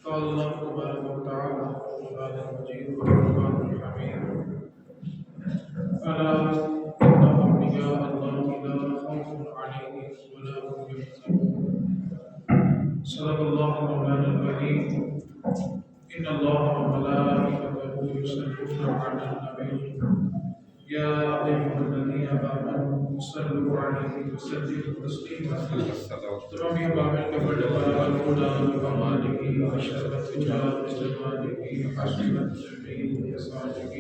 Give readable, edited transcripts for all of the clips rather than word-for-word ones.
قال الله تبارك وتعالى في القرآن المجيد والقرآن الحميد ألا إن أولياء الله لا خوف عليهم ولا هم يحزنون. صدق الله مولانا العظيم. إن الله وملائكته يصلون على النبي يا أيها الذين آمنوا صلوا عليه وسلموا تسليما. تمام بابل کے بڑے بڑا الہدا کمالہ اشرفت جلال جمالہ حسنت جمیل صالحہ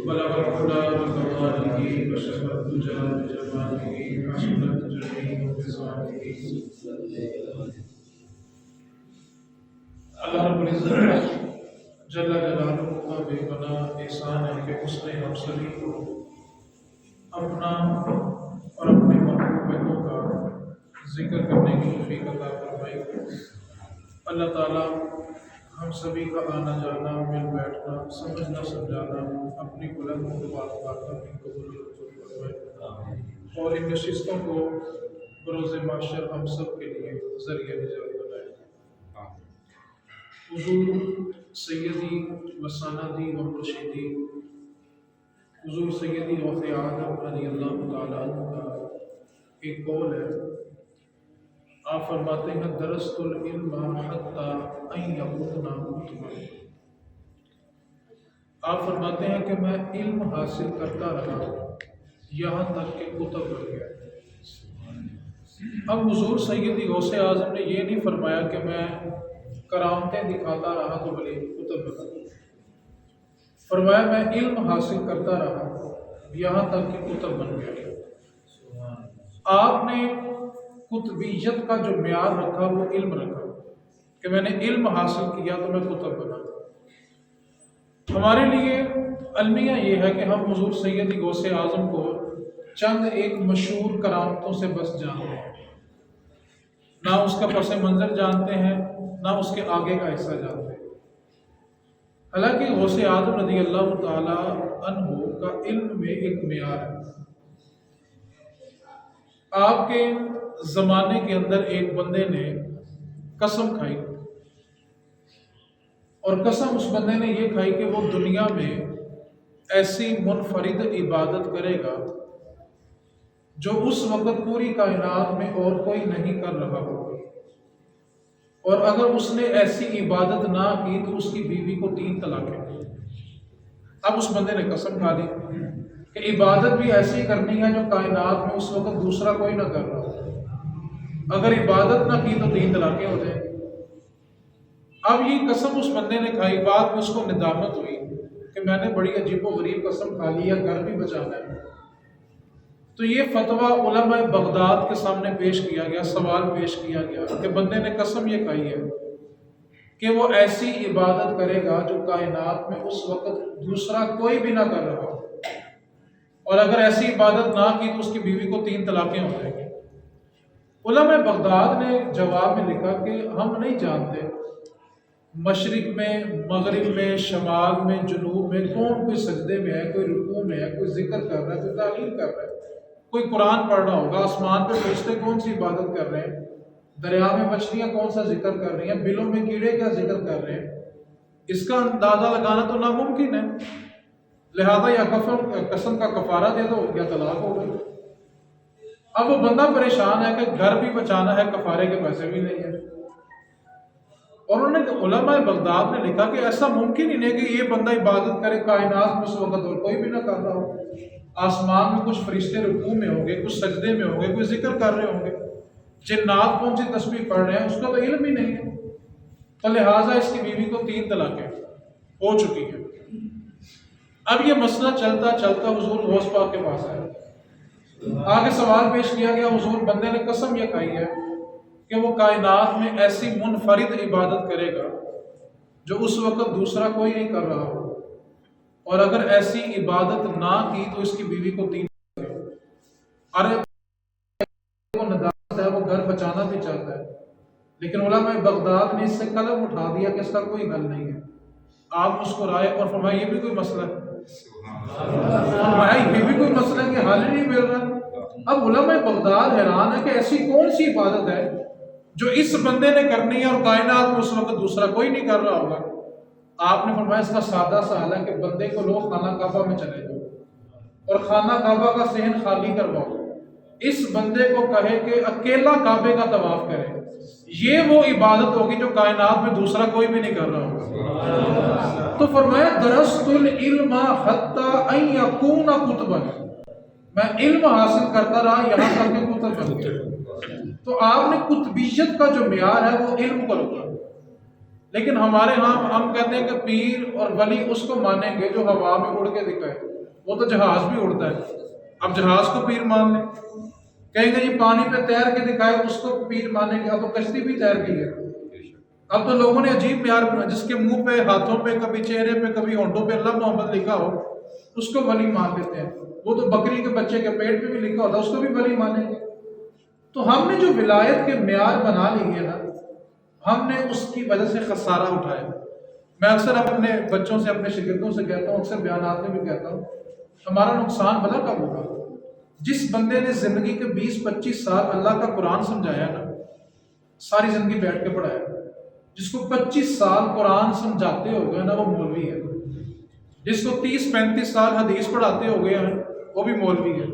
بلغ الہدا کمالہ اشرفت جلال جمالہ حسنت جمیل صالحہ. اللہ رب العزت جل جلالہ کا بے پناہ احسان ہے کہ اس نے ہم سبھی کو اپنا اور اپنے محبوبوں کا ذکر کرنے کی توفیق عطا فرمائی. اللہ تعالیٰ ہم سبھی کا آنا جانا، مل بیٹھنا، سمجھنا سمجھانا اپنی بلند بات میں قبول فرمائے اور ان نشستوں کو بروز محشر ہم سب کے لیے ذریعہ نجات بنائے. حضور سیدی و سندی و مرشدی حضور سیدی غوث اعظم رضی اللہ تعالیٰ عنہ کا ایک قول ہے. آپ فرماتے ہیں درست العلم حتی ان یکون کتبا. آپ فرماتے ہیں کہ میں علم حاصل کرتا رہا یہاں تک کہ کتب بن گیا. اب حضور سیدی غوث اعظم نے یہ نہیں فرمایا کہ میں کرامتیں دکھاتا رہا تو بھلے کتب بنا. فرمایا میں علم حاصل کرتا رہا یہاں تک کہ کتب بن گیا. آپ نے کتبیت کا جو معیار رکھا وہ علم رکھا کہ میں نے علم حاصل کیا تو میں کتب بنا. ہمارے لیے المیہ یہ ہے کہ ہم حضور سیدی غوث اعظم کو چند ایک مشہور کرامتوں سے بس جانتے ہیں، نہ اس کا پس منظر جانتے ہیں نہ اس کے آگے کا حصہ جانتے ہیں. حالانکہ غوث اعظم رضی اللہ تعالی عنہ کا علم میں ایک معیار ہے. آپ کے زمانے کے اندر ایک بندے نے قسم کھائی اور قسم اس بندے نے یہ کھائی کہ وہ دنیا میں ایسی منفرد عبادت کرے گا جو اس وقت پوری کائنات میں اور کوئی نہیں کر رہا ہوگا، اور اگر اس نے ایسی عبادت نہ کی تو اس کی بیوی کو 3 طلاقیں. اب اس بندے نے قسم کھا لی کہ عبادت بھی ایسی کرنی ہے جو کائنات میں اس وقت دوسرا کوئی نہ کر رہا ہو. اگر عبادت نہ کی تو 3 طلاقیں ہو جائیں. اب یہ قسم اس بندے نے کھائی، بعد میں اس کو ندامت ہوئی کہ میں نے بڑی عجیب و غریب قسم کھا لی ہے، گھر بھی بچانا ہے. تو یہ فتویٰ علماء بغداد کے سامنے پیش کیا گیا، سوال پیش کیا گیا کہ بندے نے قسم یہ کھائی ہے کہ وہ ایسی عبادت کرے گا جو کائنات میں اس وقت دوسرا کوئی بھی نہ کر رہا ہو، اور اگر ایسی عبادت نہ کی تو اس کی بیوی کو 3 طلاقیں ہو جائیں گی. علماء بغداد نے جواب میں لکھا کہ ہم نہیں جانتے مشرق میں، مغرب میں، شمال میں، جنوب میں کون کوئی سجدے میں ہے، کوئی رکوع میں ہے، کوئی ذکر کر رہا ہے، کوئی تعلیم کر رہا ہے، کوئی قرآن پڑھ رہا ہوگا، آسمان پہ فرشتے کون سی عبادت کر رہے ہیں، دریا میں مچھلیاں کون سا ذکر کر رہی ہیں، بلوں میں کیڑے کیا ذکر کر رہے ہیں. اس کا اندازہ لگانا تو ناممکن ہے. لہذا یا قسم کا کفارہ دے دو یا طلاق ہو گئی. اب وہ بندہ پریشان ہے کہ گھر بھی بچانا ہے، کفارے کے پیسے بھی نہیں ہیں. اور انہوں نے علماء بغداد نے لکھا کہ ایسا ممکن ہی نہیں کہ یہ بندہ عبادت کرے کائنات میں اس وقت اور کوئی بھی نہ کر رہا ہو. آسمان میں کچھ فرشتے رکوع میں ہوں گے، کچھ سجدے میں ہوں گے، کوئی ذکر کر رہے ہوں گے، جنات کون سی تسبیح پڑھ رہے ہیں، اس کا تو علم ہی نہیں ہے. تو لہٰذا اس کی بیوی کو 3 طلاقیں ہو چکی ہیں. اب یہ مسئلہ چلتا چلتا حضور غوث پاک کے پاس آیا. آگے سوال پیش کیا گیا، حضور بندے نے قسم یہ کھائی ہے کہ وہ کائنات میں ایسی منفرد عبادت کرے گا جو اس وقت دوسرا کوئی نہیں کر رہا ہو، اور اگر ایسی عبادت نہ کی تو اس کی بیوی کو 3 طلاقیں. ارے وہ ندامت ہے، وہ گھر بچانا بھی چاہتا ہے، لیکن علماء بغداد نے اس سے قلم اٹھا دیا کہ اس کا کوئی حل نہیں ہے. آپ مسکرائے اور فرمایا یہ بھی کوئی مسئلہ ہے، یہ بھی کوئی مسئلہ کہ حل نہیں مل رہا. اب علماء بغداد حیران ہے کہ ایسی کون سی عبادت ہے جو اس بندے نے کرنی ہے اور کائنات میں اس وقت دوسرا کوئی نہیں کر رہا ہوگا. آپ نے فرمایا اس کا سادہ سا حل ہے کہ بندے کو لوگ خانہ کعبہ میں چلے جاؤ اور خانہ کعبہ کا صحن خالی کرواؤ. اس بندے کو کہے کہ اکیلا کعبے کا طواف کرے. یہ وہ عبادت ہوگی جو کائنات میں دوسرا کوئی بھی نہیں کر رہا ہوگا. تو فرمایا درست العلم حتی ان یکون کتبا، میں علم حاصل کرتا رہا یہاں تک کہ کتب بن گیا. تو آپ نے کتبیت کا جو معیار ہے وہ علم کو رکھا. لیکن ہمارے ہاں ہم کہتے ہیں کہ پیر اور ولی اس کو مانیں گے جو ہوا میں اڑ کے دکھائے. وہ تو جہاز بھی اڑتا ہے. اب جہاز کو پیر مان لیں. کہیں گے جی پانی پہ تیر کے دکھائے اس کو پیر مانیں گے. اب تو کشتی بھی تیر گئی ہے. اب تو لوگوں نے عجیب معیار بنا، جس کے منہ پہ، ہاتھوں پہ، کبھی چہرے پہ، کبھی ہونٹوں پہ اللہ محمد لکھا ہو اس کو ولی مان لیتے ہیں. وہ تو بکری کے بچے کے پیٹ پہ بھی لکھا ہوتا ہے اس کو بھی ولی مانیں گے. تو ہم نے جو ولایت کے معیار بنا لیے نا، ہم نے اس کی وجہ سے خسارہ اٹھایا. میں اکثر اپنے بچوں سے، اپنے شاگردوں سے کہتا ہوں، اکثر بیانات میں بھی کہتا ہوں، ہمارا نقصان بلا کب ہوگا؟ جس بندے نے زندگی کے 20-25 سال اللہ کا قرآن سمجھایا نا، ساری زندگی بیٹھ کے پڑھایا، جس کو 25 سال قرآن سمجھاتے ہو گئے نا وہ مولوی ہے. جس کو 30-35 سال حدیث پڑھاتے ہو گئے ہیں وہ بھی مولوی ہے.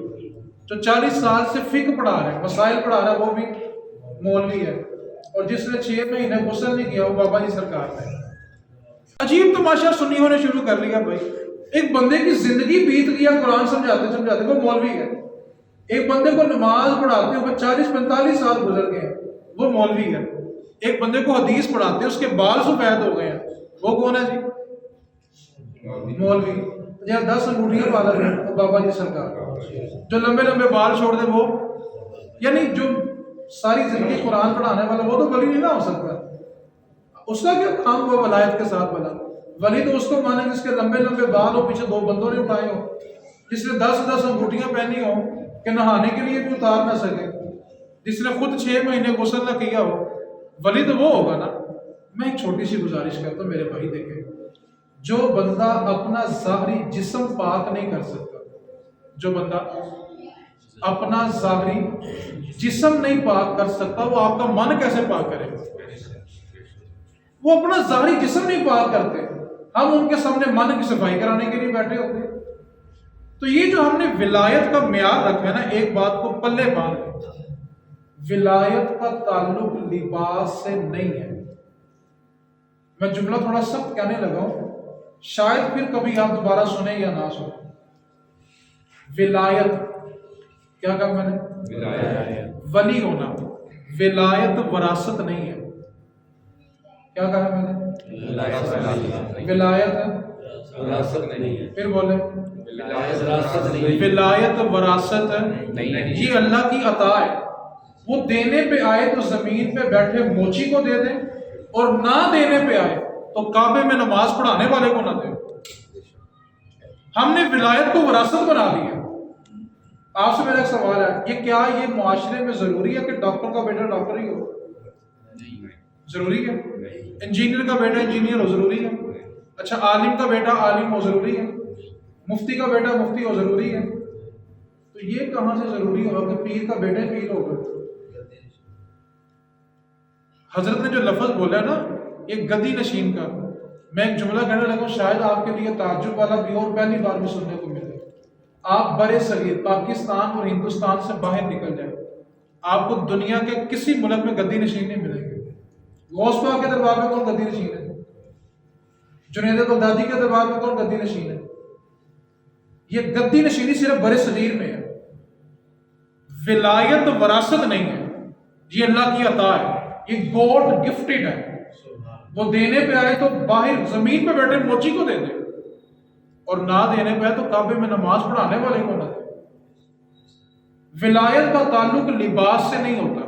جو 40 سال سے فقہ پڑھا رہا ہے، مسائل پڑھا رہا ہے، وہ بھی مولوی ہے. اور جس نے 6 مہینے غسل نہیں کیا وہ بابا جی سرکار ہے. عجیب تماشا سنی ہونے شروع کر لیا بھائی. ایک بندے کی زندگی بیت گیا قرآن سمجھاتے وہ مولوی ہے. ایک بندے کو نماز پڑھاتے ہوئے 40-45 سال گزر گئے ہیں وہ مولوی ہے. ایک بندے کو حدیث پڑھاتے اس کے بال سفید ہو گئے ہیں وہ کون ہے جی؟ مولوی. جہاں 10 انگوٹھیاں والا ہے وہ بابا جی سرکار. جو لمبے لمبے بال چھوڑ دے وہ، یعنی جو ساری زندگی قرآن پڑھانے والا وہ تو ولی نہیں نہ ہو سکتا. اس کا کیا کام ہوا ولایت کے ساتھ بنا؟ ولی تو اس کو مانے جس کے لمبے لمبے بال ہو، پیچھے 2 بندوں نے اٹھائے ہو، جس نے 10 انگوٹھیاں پہنی ہو کہ نہانے کے لیے بھی اتار نہ سکے، جس نے خود 6 مہینے غسل نہ کیا ہو. ولی تو وہ ہوگا نا. میں ایک چھوٹی سی گزارش کرتا ہوں میرے بھائی، دیکھیں، جو بندہ اپنا ظاہری جسم پاک نہیں کر سکتا، جو بندہ اپنا ظاہری جسم نہیں پاک کر سکتا، وہ آپ کا من کیسے پاک کرے گا؟ وہ اپنا ظاہری جسم نہیں پاک کرتے، ہم ان کے سامنے من کی صفائی کرانے کے لیے بیٹھے ہوتے ہیں. تو یہ جو ہم نے ولایت کا معیار رکھا ہے نا، ایک بات کو پلے باندھ لیں، ولایت کا تعلق لباس سے نہیں ہے. میں جملہ تھوڑا سخت کہنے لگا ہوں، شاید پھر کبھی آپ دوبارہ سنیں یا نہ سنیں. ولایت کیا کہا میں نے؟ ولی ہونا. ولایت وراثت نہیں ہے. کیا کہا میں نے؟ ولایت وراثت نہیں ہے. پھر بولے ولایت وراثت نہیں. یہ اللہ کی عطا ہے. وہ دینے پہ آئے تو زمین پہ بیٹھے موچی کو دے دیں، اور نہ دینے پہ آئے تو کعبے میں نماز پڑھانے والے کو نہ دے. ہم نے ولایت کو وراثت بنا دیا. آپ سے میرا ایک سوال ہے، یہ کیا یہ معاشرے میں ضروری ہے کہ ڈاکٹر کا بیٹا ڈاکٹر ہی ہو؟ ضروری ہے. انجینئر کا بیٹا انجینئر ہو ضروری ہے. اچھا عالم کا بیٹا عالم ہو ضروری ہے. مفتی کا بیٹا مفتی ہو ضروری ہے. تو یہ کہاں سے ضروری ہوگا کہ پیر کا بیٹا پیر ہوگا؟ حضرت نے جو لفظ بولا ہے نا، یہ گدی نشین کا، میں ایک جملہ کہنے لگا ہوں، شاید آپ کے لیے تعجب والا بھی اور پہلی بار بھی سننے کو ملے. آپ برے صغیر پاکستان اور ہندوستان سے باہر نکل جائیں، آپ کو دنیا کے کسی ملک میں گدی نشین نہیں ملیں گے. غوث پاک کے دربار میں کون گدی نشین ہے؟ جنید بغدادی کے دربار میں کون گدی نشین ہے؟ یہ گدی نشینی صرف برے صغیر میں ہے. ولایت وراثت نہیں ہے، یہ اللہ کی عطا ہے. یہ گاڈ گفٹڈ ہے. وہ دینے پہ آئے تو باہر زمین پہ بیٹھے موچی کو دے دے، اور نہ دینے پہ آئے تو کعبے میں نماز پڑھانے والے کو نہ دے. ولایت کا تعلق لباس سے نہیں ہوتا.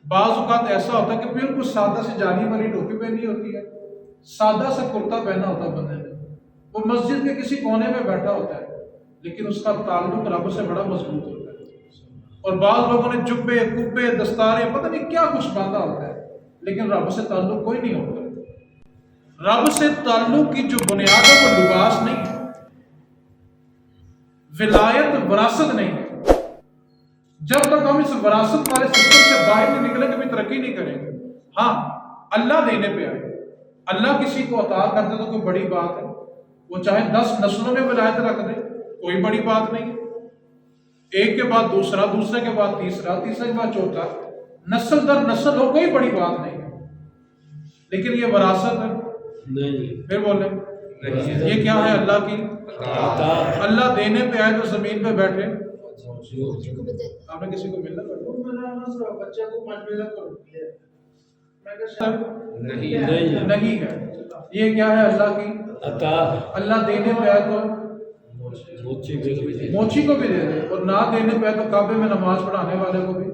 بعض اوقات ایسا ہوتا ہے کہ بالکل سادہ سی جالی والی ٹوپی پہنی ہوتی ہے، سادہ سا کرتا پہنا ہوتا ہے بندے نے، وہ مسجد کے کسی کونے میں بیٹھا ہوتا ہے، لیکن اس کا تعلق رب سے بڑا مضبوط ہوتا ہے. اور بعض لوگوں نے جبے کبے دستاریں پتہ نہیں کیا کچھ باندھا ہوتا ہے، لیکن رب سے تعلق کوئی نہیں ہوتا. رب سے تعلق کی جو بنیاد ہے وہ لباس نہیں ہے. ولایت وراثت نہیں ہے. جب تک ہم اس وراثت والے سسٹم سے باہر نہیں نکلیں کبھی ترقی نہیں کریں گے۔ ہاں اللہ دینے پہ آئے، اللہ کسی کو عطا کر دے تو کوئی بڑی بات ہے، وہ چاہے 10 نسلوں میں ولایت رکھ دے، کوئی بڑی بات نہیں ہے، ایک کے بعد دوسرا، دوسرے کے بعد تیسرا، تیسرے کے بعد چوتھا، نسل در نسل ہو، کوئی بڑی بات نہیں ہے۔ لیکن یہ وراثت ہے نہیں، پھر بولیں یہ کیا ہے؟ اللہ کی عطا۔ اللہ دینے پہ آئے تو زمین پہ بیٹھے، آپ نے کسی کو ملنا بچے کو نہیں ہے، یہ کیا ہے؟ اللہ کی عطا۔ اللہ دینے پہ آئے تو موچی کو بھی دے دے، اور نہ دینے پہ آئے تو کعبے میں نماز پڑھانے والے کو بھی۔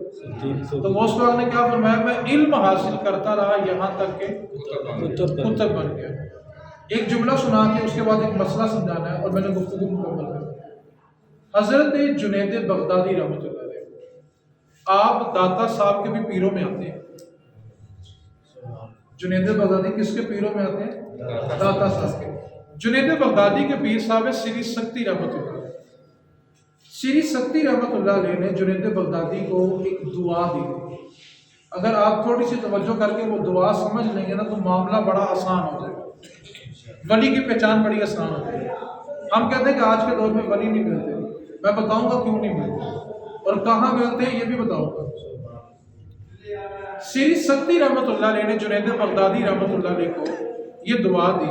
تو غوث پاک نے کیا فرمایا؟ میں علم حاصل کرتا رہا یہاں تک کہ کتب بن گیا۔ ایک جملہ سنا کے اس کے بعد ایک مسئلہ سمجھانا ہے اور میں نے گفتگو مکمل کر دی۔ حضرت جنید بغدادی رحمۃ اللہ علیہ، آپ داتا صاحب کے بھی پیروں میں آتے ہیں۔ جنید بغدادی کس کے پیروں میں آتے ہیں؟ داتا صاحب کے۔ جنید بغدادی کے پیر صاحب ہے سری سکتی رحمۃ اللہ علیہ۔ سری سکتی رحمۃ اللہ علیہ نے جنید بغدادی کو ایک دعا دی۔ اگر آپ تھوڑی سی توجہ کر کے وہ دعا سمجھ لیں گے نا تو معاملہ بڑا آسان ہو جائے گا، ولی کی پہچان بڑی آسان ہو جائے گی۔ ہم کہتے ہیں کہ آج کے دور میں ولی نہیں ملتے، میں بتاؤں گا کیوں نہیں ملتے اور کہاں ملتے ہیں یہ بھی بتاؤں گا۔ سری سکتی رحمۃ اللہ علیہ نے جنید بغدادی رحمۃ اللہ علیہ کو یہ دعا دی۔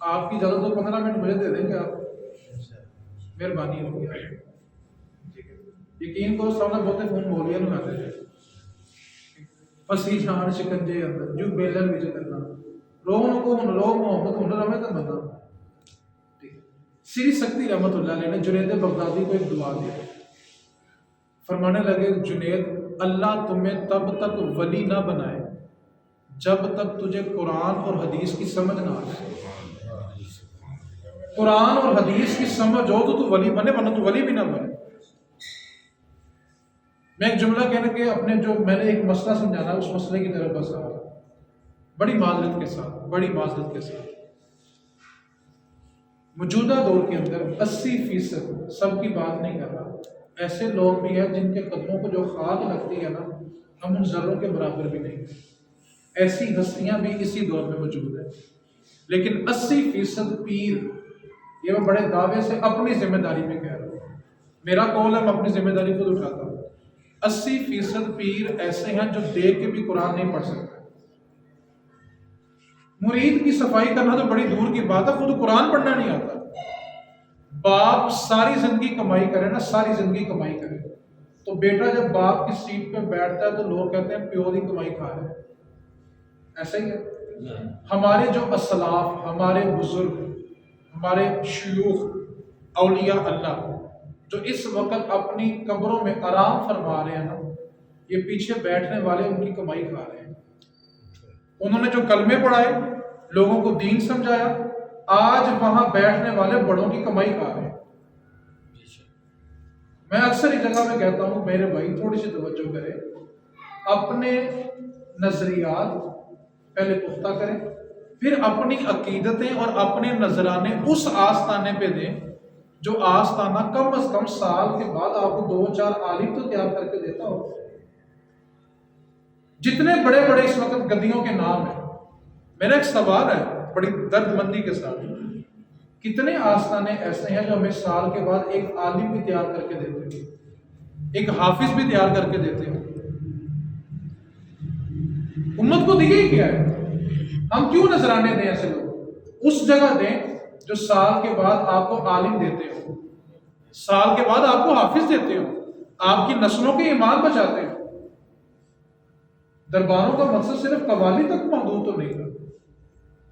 آپ کی اجازت تو 15 منٹ مجھے دے دیں گے آپ؟ مہربانی ہوگی، یقین کو سامنے بہتے فون بولیا نہ دے پسی جان شکنجے اندر جو بیلن وچ کرنا روح کو ہن روح محبت ہن رہے تو بندہ۔ سری سکتی رحمۃ اللہ علیہ نے جنید بغدادی کو ایک دعا دی، فرمانے لگے جنید اللہ تمہیں تب تک ولی نہ بنائے جب تک تجھے قرآن اور حدیث کی سمجھ نہ آ جائے۔ قرآن اور حدیث کی سمجھ ہو تو ولی بنے، ورنہ تو ولی بھی نہ بنے۔ میں ایک جملہ کہنے کے اپنے جو میں نے ایک مسئلہ سمجھانا اس مسئلے کی طرف بس آ رہا بڑی معذرت کے ساتھ۔ موجودہ دور کے اندر 80% سب کی بات نہیں کر رہا، ایسے لوگ بھی ہیں جن کے قدموں کو جو خاک لگتی ہے نا ہم ان ذروں کے برابر بھی نہیں، ایسی ہستیاں بھی اسی دور میں موجود ہیں۔ لیکن 80% پیر، یہ میں بڑے دعوے سے اپنی ذمہ داری میں کہہ رہا ہوں، میرا قول ہے میں اپنی ذمہ داری خود اٹھاتا ہوں، 80% پیر ایسے ہیں جو دیکھ کے بھی قرآن نہیں پڑھ سکتے۔ مرید کی صفائی کرنا تو بڑی دور کی بات ہے، خود قرآن پڑھنا نہیں آتا۔ باپ ساری زندگی کمائی کرے نا، ساری زندگی کمائی کرے تو بیٹا جب باپ کی سیٹ پہ بیٹھتا ہے تو لوگ کہتے ہیں پیو دی کمائی کھا رہے ہیں، ایسا ہی ہے۔ ہمارے جو اسلاف، ہمارے بزرگ، ہمارے شیوخ، اولیاء اللہ جو اس وقت اپنی قبروں میں آرام فرما رہے ہیں نا، یہ پیچھے بیٹھنے والے ان کی کمائی کھا رہے ہیں۔ انہوں نے جو کلمے پڑھائے، لوگوں کو دین سمجھایا، آج وہاں بیٹھنے والے بڑوں کی کمائی کھا رہے ہیں۔ میں اکثر اس جگہ میں کہتا ہوں میرے بھائی تھوڑی سی توجہ کریں، اپنے نظریات پہلے پختہ کریں، پھر اپنی عقیدتیں اور اپنے نذرانے اس آستانے پہ دیں جو آستانہ کم از کم سال کے بعد آپ کو 2-4 عالم تو تیار کر کے دیتا ہو۔ جتنے بڑے بڑے اس وقت گدیوں کے نام ہیں، میرا ایک سوال ہے بڑی درد مندی کے ساتھ، کتنے آستانے ایسے ہیں جو ہمیں سال کے بعد ایک عالم بھی تیار کر کے دیتے ہیں، ایک حافظ بھی تیار کر کے دیتے ہیں؟ امت کو دیے ہی کیا ہے؟ ہم کیوں نذرانے دیں ایسے لوگ؟ اس جگہ دیں جو سال کے بعد آپ کو عالم دیتے ہو، سال کے بعد آپ کو حافظ دیتے ہو، آپ کی نسلوں کے ایمان بچاتے ہو۔ درباروں کا مقصد صرف قوالی تک محدود تو نہیں تھا،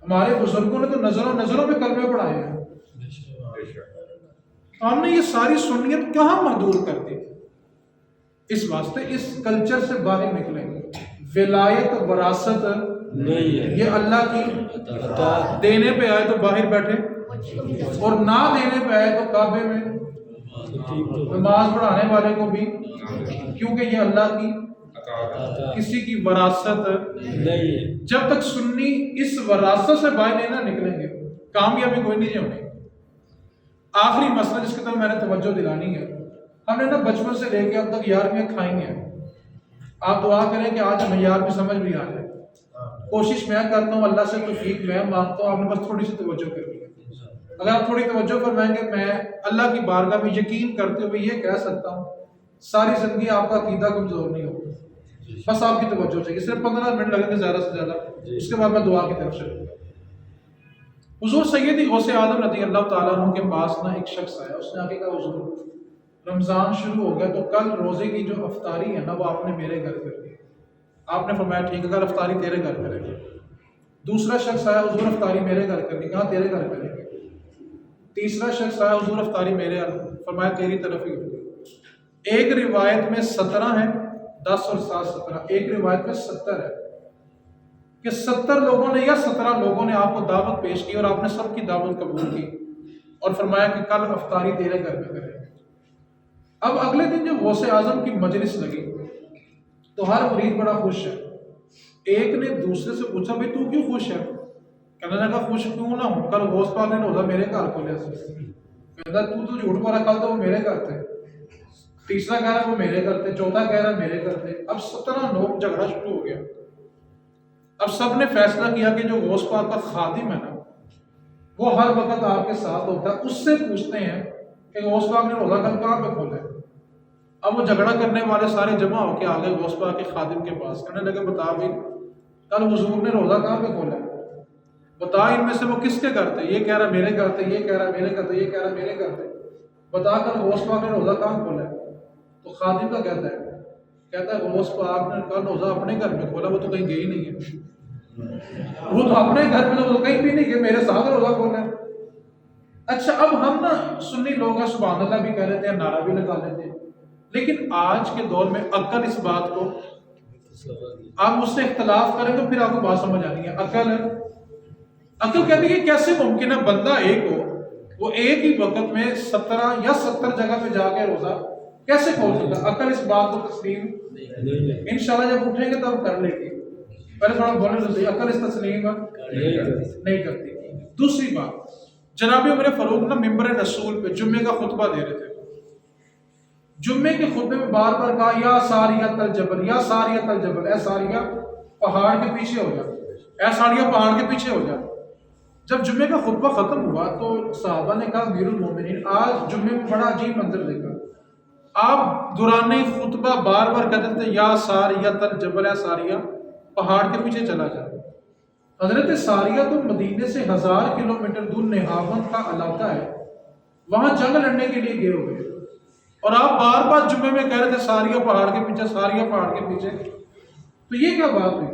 ہمارے بزرگوں نے تو نظروں میں کلمے پڑھائے ہیں۔ ہم نے یہ ساری سنیت کہاں محدود کر دی؟ اس واسطے اس کلچر سے باہر نکلیں۔ ولایت وراثت نہیں ہے، یہ اللہ کی عطا، دینے پہ آئے تو باہر بیٹھے اور نہ دینے پہ آئے تو کعبے میں نماز پڑھانے والے کو بھی، کیونکہ یہ اللہ کی کسی کی وراثت نہیں۔ جب تک سنی اس وراثت سے باہر نہیں نہ نکلیں گے کامیابی کوئی نہیں ہونی۔ آخری مسئلہ جس کی طرف میں نے توجہ دلانی ہے، ہم نے نا بچپن سے لے کے اب تک 11ویں کھائی ہیں۔ آپ دعا کریں کہ آج ہمیں 11ویں سمجھ بھی آ جائے۔ کوشش میں کرتا ہوں، اللہ سے توفیق میں مانگتا ہوں، آپ نے بس تھوڑی سی توجہ کرنی ہے۔ اگر آپ تھوڑی توجہ فرمائیں گے، میں اللہ کی بارگاہ میں یقین کرتے ہوئے یہ کہہ سکتا ہوں ساری زندگی آپ کا عقیدہ کمزور نہیں ہوگا۔ بس آپ کی توجہ چاہیے، صرف 15 منٹ لگیں گے زیادہ سے زیادہ، اس کے بعد میں دعا کی طرف چلوں گا۔ حضور سیدی غوث اعظم رضی اللہ تعالیٰ عنہ کے پاس نا ایک شخص آیا، اس نے آگے کہا حضور رمضان شروع ہو گیا تو کل روزے کی جو افطاری ہے نا وہ آپ نے میرے گھر کرنی ہے۔ آپ نے فرمایا ٹھیک ہے، کل افطاری تیرے گھر کریں گے۔ دوسرا شخص آیا، حضور افطاری میرے گھر کرنی، کہا تیرے گھر کریں گے۔ تیسرا شخص آیا، حضور افطاری میرے گھر، فرمایا تیری طرف ہی ہوگی۔ ایک روایت میں 17 ہے، 10 اور 7 17، ایک روایت میں 70 ہے کہ 70 لوگوں نے یا 17 لوگوں نے آپ کو دعوت پیش کی اور آپ نے سب کی دعوت قبول کی اور فرمایا کہ کل افطاری تیرے گھر میں کریں۔ اب اگلے دن جب غوث اعظم کی مجلس لگی تو ہر مرید بڑا خوش ہے۔ ایک نے دوسرے سے پوچھا بھائی تو کیوں خوش ہے؟ کہنے لگا خوش کیوں نہ ہوں، کل غوث پاک نے روزہ میرے گھر کھولے سے۔ کہتا تو جھوٹ بولا، کل تو وہ میرے گھر تھے۔ تیسرا کہہ رہا وہ میرے گھر تھے، چوتھا کہہ رہا میرے گھر تھے۔ اب 17 لوگ جھگڑا شروع ہو گیا۔ اب سب نے فیصلہ کیا کہ جو غوث پاک کا خادم ہے نا وہ ہر وقت آپ کے ساتھ ہوتا ہے، اس سے پوچھتے ہیں کہ غوث پاک نے روزہ کل کہاں پہ کھولا ہے۔ اب وہ جھگڑا کرنے والے سارے جمع ہو کے آگے غوث پاک کے خادم کے پاس، کہنے لگے بتا بھی کل حضور نے روزہ کہاں پہ کھولا ہے، بتا ان میں سے وہ کس کے گھر تھے؟ یہ کہہ رہا میرے گھر تھے، یہ کہہ رہا میرے گھر تھے، یہ کہہ رہا میرے گھر تھے، بتا کل غوث پاک نے روزہ کہاں کھولا ہے؟ تو خادم کا کہتا ہے غوث پاک نے کل روزہ اپنے گھر میں کھولا، وہ تو کہیں گئے ہی نہیں ہے، وہ تو اپنے گھر میں تو کہیں بھی نہیں گئے، میرے ساتھ روزہ کھولا ہے۔ اچھا اب ہم نا سنی لوگ ہیں سبحان اللہ بھی کہہ لیتے ہیں، نعرہ بھی لگا لیتے ہیں، لیکن آج کے دور میں عقل اس بات کو، آپ مجھ سے اختلاف کریں تو پھر آپ کو بات سمجھ آنی ہے۔ عقل کہتی ہے کیسے ممکن ہے بندہ ایک ہو، وہ ایک ہی وقت میں 17 یا 70 جگہ پہ جا کے روزہ کیسے کھول سکتا ہے؟ عقل اس بات کو تسلیم انشاءاللہ جب اٹھیں گے تب کر لے گی، پہلے تھوڑا بولنے تو صحیح، عقل اس تسلیم نہیں کرتی۔ دوسری بات، جناب عمر فاروق نا ممبر رسول پہ جمعے کا خطبہ دے رہے تھے۔ جمعے کے خطبے میں بار بار کہا یا ساریہ الجبل، یا ساریہ الجبل، اے ساریہ پہاڑ کے پیچھے ہو جا، اے ساریہ پہاڑ کے پیچھے ہو جا۔ جب جمعے کا خطبہ ختم ہوا تو صحابہ نے کہا امیر المومنین آج جمعے میں بڑا عجیب منظر دیکھا، آپ دوران خطبہ بار بار کہتے تھے یا ساریہ الجبل، اے ساریہ پہاڑ کے پیچھے چلا جا۔ حضرت ساریہ تو مدینے سے 1000 کلومیٹر دور نہاون کا علاقہ ہے، وہاں جنگ لڑنے کے لیے گئے ہوئے، اور آپ بار بار جمعے میں کہہ رہے تھے ساریہ پہاڑ کے پیچھے، ساریہ پہاڑ کے پیچھے، تو یہ کیا بات ہوئی؟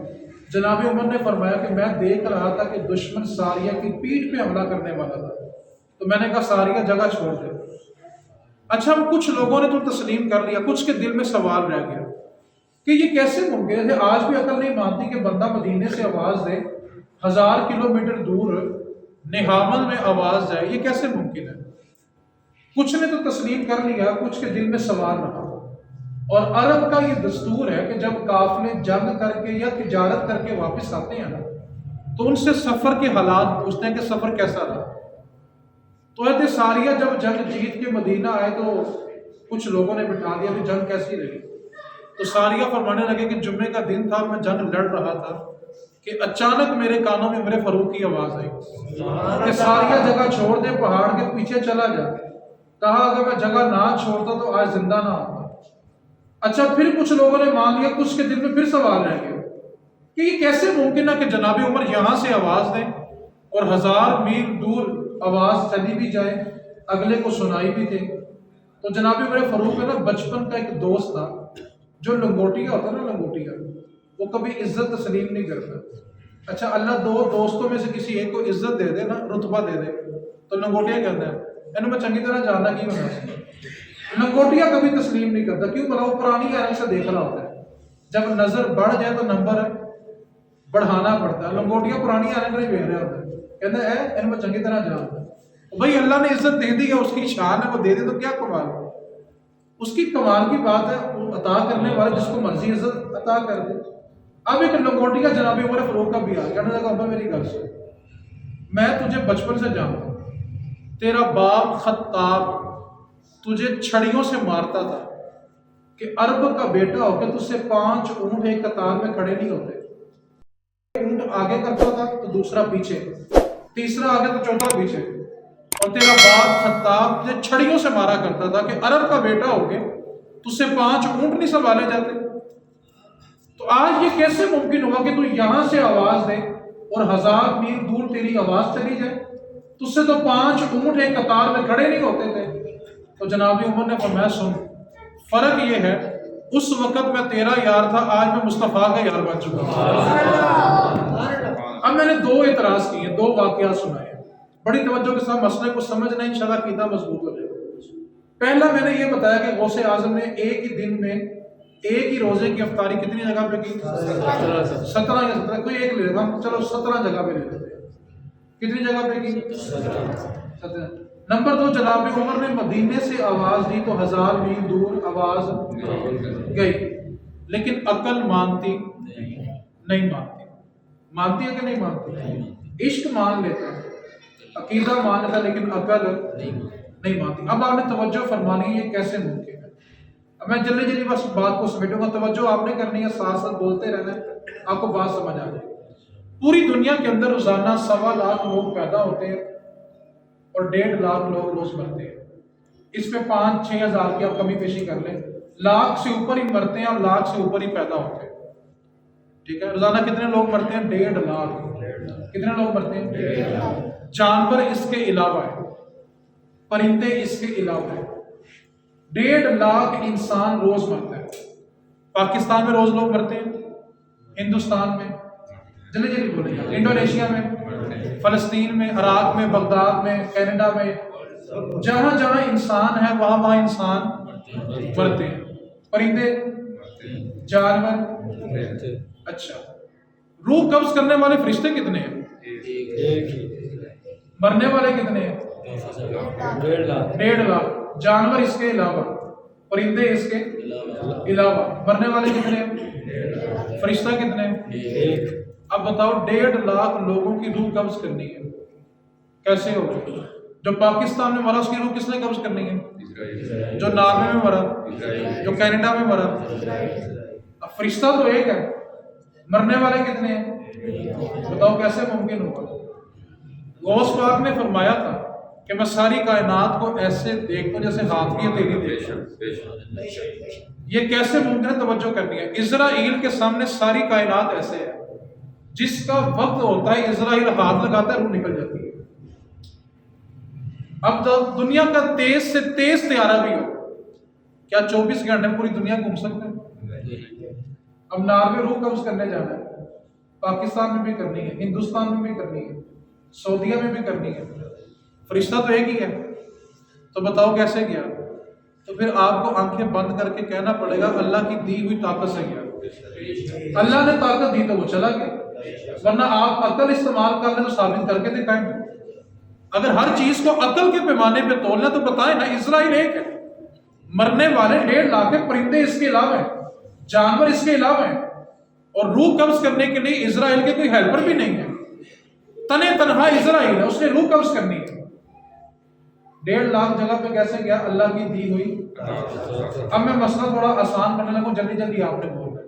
جناب عمر نے فرمایا کہ میں دیکھ رہا تھا کہ دشمن ساریہ کی پیٹھ پہ حملہ کرنے والا تھا، تو میں نے کہا ساریہ جگہ چھوڑ دے۔ اچھا ہم کچھ لوگوں نے تو تسلیم کر لیا، کچھ کے دل میں سوال رہ گیا کہ یہ کیسے ممکن ہے؟ آج بھی عقل نہیں مانتی کہ بندہ مدینے سے آواز دے 1000 کلومیٹر دور نہاون میں آواز جائے، یہ کیسے ممکن ہے؟ کچھ نے تو تسلیم کر لیا، کچھ کے دل میں سوال رہا۔ اور عرب کا یہ دستور ہے کہ جب قافلے جنگ کر کے یا تجارت کر کے واپس آتے ہیں نا تو ان سے سفر کے حالات پوچھتے ہیں کہ سفر کیسا رہا۔ تو حضرت ساریہ جب جنگ جیت کے مدینہ آئے تو کچھ لوگوں نے بٹھا دیا کہ جنگ کیسی رہی، تو ساریہ فرمانے لگے کہ جمعے کا دن تھا، میں جنگ لڑ رہا تھا کہ اچانک میرے کانوں میں عمر فاروق کی آواز آئی کہ ساریہ جگہ چھوڑ دے، پہاڑ کے پیچھے چلا جا۔ کہا اگر میں جگہ نہ چھوڑتا تو آج زندہ نہ ہوتا۔ اچھا پھر کچھ لوگوں نے مان لیا، کچھ کے دل میں پھر سوال رہ گیا کہ یہ کیسے ممکن ہے کہ جناب عمر یہاں سے آواز دیں اور 1000 میل دور آواز چلی بھی جائے، اگلے کو سنائی بھی دے۔ تو جناب عمر فاروق ہے نا بچپن کا ایک دوست تھا جو لنگوٹیا ہوتا نا، لنگوٹیا، وہ کبھی عزت تسلیم نہیں کرتا۔ اچھا اللہ دو دوستوں میں سے کسی ایک کو عزت دے دے نا، رتبہ دے دے، تو لنگوٹیا کہتا ہے انہوں میں چنگی طرح جاننا کی ہونا ہے۔ لنگوٹیا کبھی تسلیم نہیں کرتا، کیوں؟ بلا وہ پرانی اینک سے دیکھ رہا ہوتا ہے، جب نظر بڑھ جائے تو نمبر بڑھانا پڑتا ہے۔ لنگوٹیا پرانی اینک نہیں دیکھ رہا ہوتا ہے، کہتا ہے انہوں میں چنگی طرح جانتا ہے۔ بھائی اللہ نے عزت دے دی ہے، اس کی شان ہے، وہ دے دے تو کیا کمال ہے؟ اس کی کمال کی بات ہے، وہ عطا کرنے والا جس کو مرضی عزت عطا کر دے۔ اب ایک لنگوٹی کا جناب عمر فاروق کا بھی آ گیا، کہنے لگا ابا میری گل سن، میں تجھے بچپن سے جانتا ہوں، تیرا باپ خطاب تجھے چھڑیوں سے مارتا تھا کہ عرب کا بیٹا ہو کے تجھ سے 5 اونٹ ایک قطار میں کھڑے نہیں ہوتے، اونٹ آگے کرتا تھا تو دوسرا پیچھے، تیسرا آگے تو چوتھا پیچھے، اور تیرا باپ خطاب تجھے چھڑیوں سے مارا کرتا تھا کہ عرب کا بیٹا ہو کے تجھ سے 5 اونٹ نہیں سنبھالے جاتے۔ تو آج یہ کیسے ممکن ہوا کہ تو یہاں سے آواز دے اور 1000 میل دور تیری آواز چلی جائے؟ تجھ سے تو 5 اونٹ ایک قطار میں کھڑے نہیں ہوتے تھے۔ تو جناب عمر نے فرمایا سن، فرق یہ ہے اس وقت میں تیرا یار تھا، آج میں مصطفیٰ کا یار بن چکا ہوں۔ اب میں نے 2 اعتراض کیے، 2 واقعات سنائے، بڑی توجہ کے ساتھ مسئلے کو سمجھنا، انشاءاللہ عقیدہ مضبوط ہو جائے گا۔ پہلا میں نے یہ بتایا کہ غوث اعظم نے ایک ہی دن میں ایک ہی روزے کی افطاری کتنی جگہ پہ کی؟ 17 یا 17، کوئی ایک لے لیتا ہوں، چلو 17 جگہ پہ لے لیتے ہیں۔ کتنی جگہ پہ کی؟ 17۔ نمبر 2، جناب عمر نے مدینے سے آواز دی تو 1000 میل دور آواز گئی، لیکن عقل مانتی نہیں مانتی ہے کہ نہیں مانتی؟ عشق مان لیتا ہے، عقیدہ مان لیتا ہے، لیکن عقل نہیں مانتی۔ اب آپ نے توجہ فرمانی ہے، یہ کیسے ممکن ہے؟ اب میں جلدی جلدی بس بات کو سمیٹوں گا، توجہ آپ نے کرنی ہے، ساتھ ساتھ بولتے رہنا ہے، آپ کو بات سمجھ آ جائے گی۔ پوری دنیا کے اندر روزانہ 1.25 لاکھ لوگ پیدا ہوتے ہیں اور 1.5 لاکھ لوگ روز مرتے ہیں۔ اس پہ 5-6 ہزار کی آپ کمی پیشی کر لیں، لاکھ سے اوپر ہی مرتے ہیں اور لاکھ سے اوپر ہی پیدا ہوتے ہیں۔ ٹھیک ہے، روزانہ کتنے لوگ مرتے ہیں؟ 1.5 لاکھ۔ کتنے لوگ مرتے ہیں؟ 1.5 لاکھ۔ جانور اس کے علاوہ ہے، پرندے اس کے علاوہ ہیں، 1.5 لاکھ انسان روز مرتا ہے۔ پاکستان میں روز لوگ مرتے ہیں، ہندوستان میں، جلدی جلدی بولیں گے، انڈونیشیا میں، فلسطین میں، عراق میں، بغداد میں، کینیڈا میں، جہاں جہاں انسان ہے وہاں وہاں انسان مرتے ہیں۔ پرندے، جانور، اچھا، روح قبض کرنے والے فرشتے کتنے ہیں؟ مرنے والے کتنے ہیں؟ 1.5 لاکھ۔ جانور اس کے علاوہ، پرندے اس کے علاوہ، مرنے والے کتنے ہیں؟ فرشتہ کتنے ہیں؟ اب بتاؤ 1.5 لاکھ لوگوں کی روح قبض کرنی ہے، کیسے ہوگی؟ جو پاکستان میں مرا اس کی روح کس نے قبض کرنی ہے؟ جو ناروے میں مرا، جو کینیڈا میں مرا۔ اب فرشتہ تو ایک ہے، مرنے والے کتنے ہیں؟ بتاؤ کیسے ممکن ہوگا؟ غوث پاک نے فرمایا تھا کہ میں ساری کائنات کو ایسے دیکھتا ہوں جیسے ہاتھ کی تیری دیکھتا۔ یہ کیسے ممکن ہے؟ توجہ کرنی ہے۔ اسرائیل کے سامنے ساری کائنات ایسے ہے، جس کا وقت ہوتا ہے اسرائیل ہاتھ لگاتا ہے، روح نکل جاتی ہے۔ اب تو دنیا کا تیز سے تیز طیارہ بھی ہو، کیا 24 گھنٹے میں پوری دنیا گھوم سکتے ہیں؟ اب ناروے روح قبض کرنے جانا ہے، پاکستان میں بھی کرنی ہے، ہندوستان میں بھی کرنی ہے، سعودیہ میں بھی کرنی ہے، فرشتہ تو ایک ہی ہے، تو بتاؤ کیسے گیا؟ تو پھر آپ کو آنکھیں بند کر کے کہنا پڑے گا اللہ کی دی ہوئی طاقت سے گیا۔ اللہ نے طاقت دی تو وہ چلا گیا، ورنہ آپ عقل استعمال کر لیں تو ثابت کر کے دکھائیں گے۔ اگر ہر چیز کو عقل کے پیمانے پہ تولنا تو بتائیں نا، اسرائیل ایک ہے، مرنے والے 1.5 لاکھ ہیں، پرندے اس کے علاوہ ہیں، جانور اس کے علاوہ ہیں، اور روح قبض کرنے کے لیے اسرائیل کے کوئی ہیلپر بھی نہیں ہے، تنے تنہا اسرائیل ہے، اس نے روح قبض کرنی ہے۔ 1.5 لاکھ جگہ پہ کیسے گیا؟ اللہ کی دی ہوئی۔ اب میں مسئلہ تھوڑا آسان کرنے لگوں، جلدی جلدی آپ نے بول رہے۔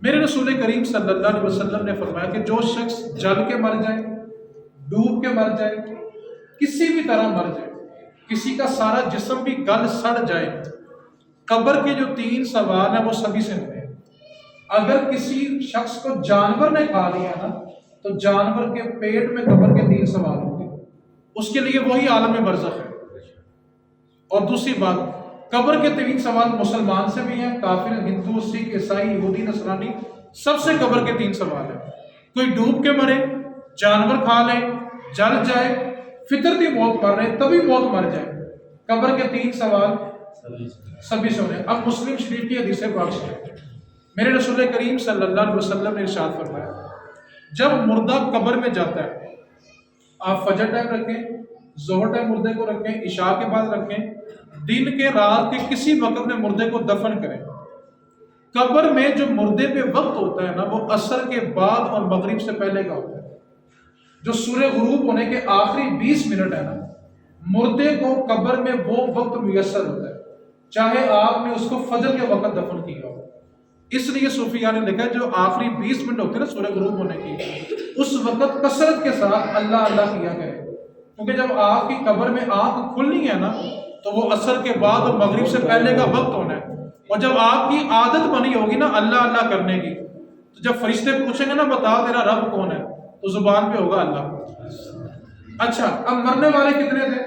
میرے رسول کریم صلی اللہ علیہ وسلم نے فرمایا کہ جو شخص جل کے مر جائے، ڈوب کے مر جائے، کسی بھی طرح مر جائے، کسی کا سارا جسم بھی گل سڑ جائے، قبر کے جو 3 سوال ہیں وہ سبھی سے ہوئے ہیں۔ اگر کسی شخص کو جانور نے کھا لیا نا تو جانور کے پیٹ میں قبر کے 3 سوال ہوں گے، اس کے لیے وہی عالم برزخ ہے۔ اور دوسری بات، قبر کے 3 سوال مسلمان سے بھی ہیں، کافر، ہندو، سکھ، عیسائی، یہودی، نصرانی، سب سے قبر کے 3 سوال ہیں۔ کوئی ڈوب کے مرے، جانور کھا لے، جل جائے، فطرتی موت مر رہے تبھی موت مر جائے، قبر کے 3 سوال سبھی سے ہونے۔ اب مسلم شریف کی حدیث پاک سے میرے رسول کریم صلی اللہ علیہ وسلم نے ارشاد فرمایا، جب مردہ قبر میں جاتا ہے، آپ فجر ٹائم رکھیں ظہر ٹائم مردے کو رکھیں، عشاء کے بعد رکھیں، دن کے رات کے کسی وقت میں مردے کو دفن کریں۔ قبر میں جو مردے پہ وقت ہوتا ہے نا، وہ عصر کے بعد اور مغرب سے پہلے کا ہوتا ہے۔ جو سورج غروب ہونے کے آخری 20 منٹ ہے نا، مردے کو قبر میں وہ وقت میسر ہوتا ہے، چاہے آپ نے اس کو فجر کے وقت دفن کیا ہو۔ اس لیے صوفیاء نے لکھا ہے جو آخری 20 منٹ ہوتے ہیں نا سورج غروب ہونے کی، اس وقت کثرت کے ساتھ اللہ اللہ کیا کرے، کیونکہ جب آپ کی قبر میں آنکھ کھلنی ہے نا تو وہ عصر کے بعد اور مغرب سے پہلے کا وقت ہونا ہے، اور جب آپ کی عادت بنی ہوگی نا اللہ اللہ کرنے کی، تو جب فرشتے پوچھیں گے نا بتا تیرا رب کون ہے، تو زبان پہ ہوگا اللہ۔ اچھا، اب مرنے والے کتنے تھے؟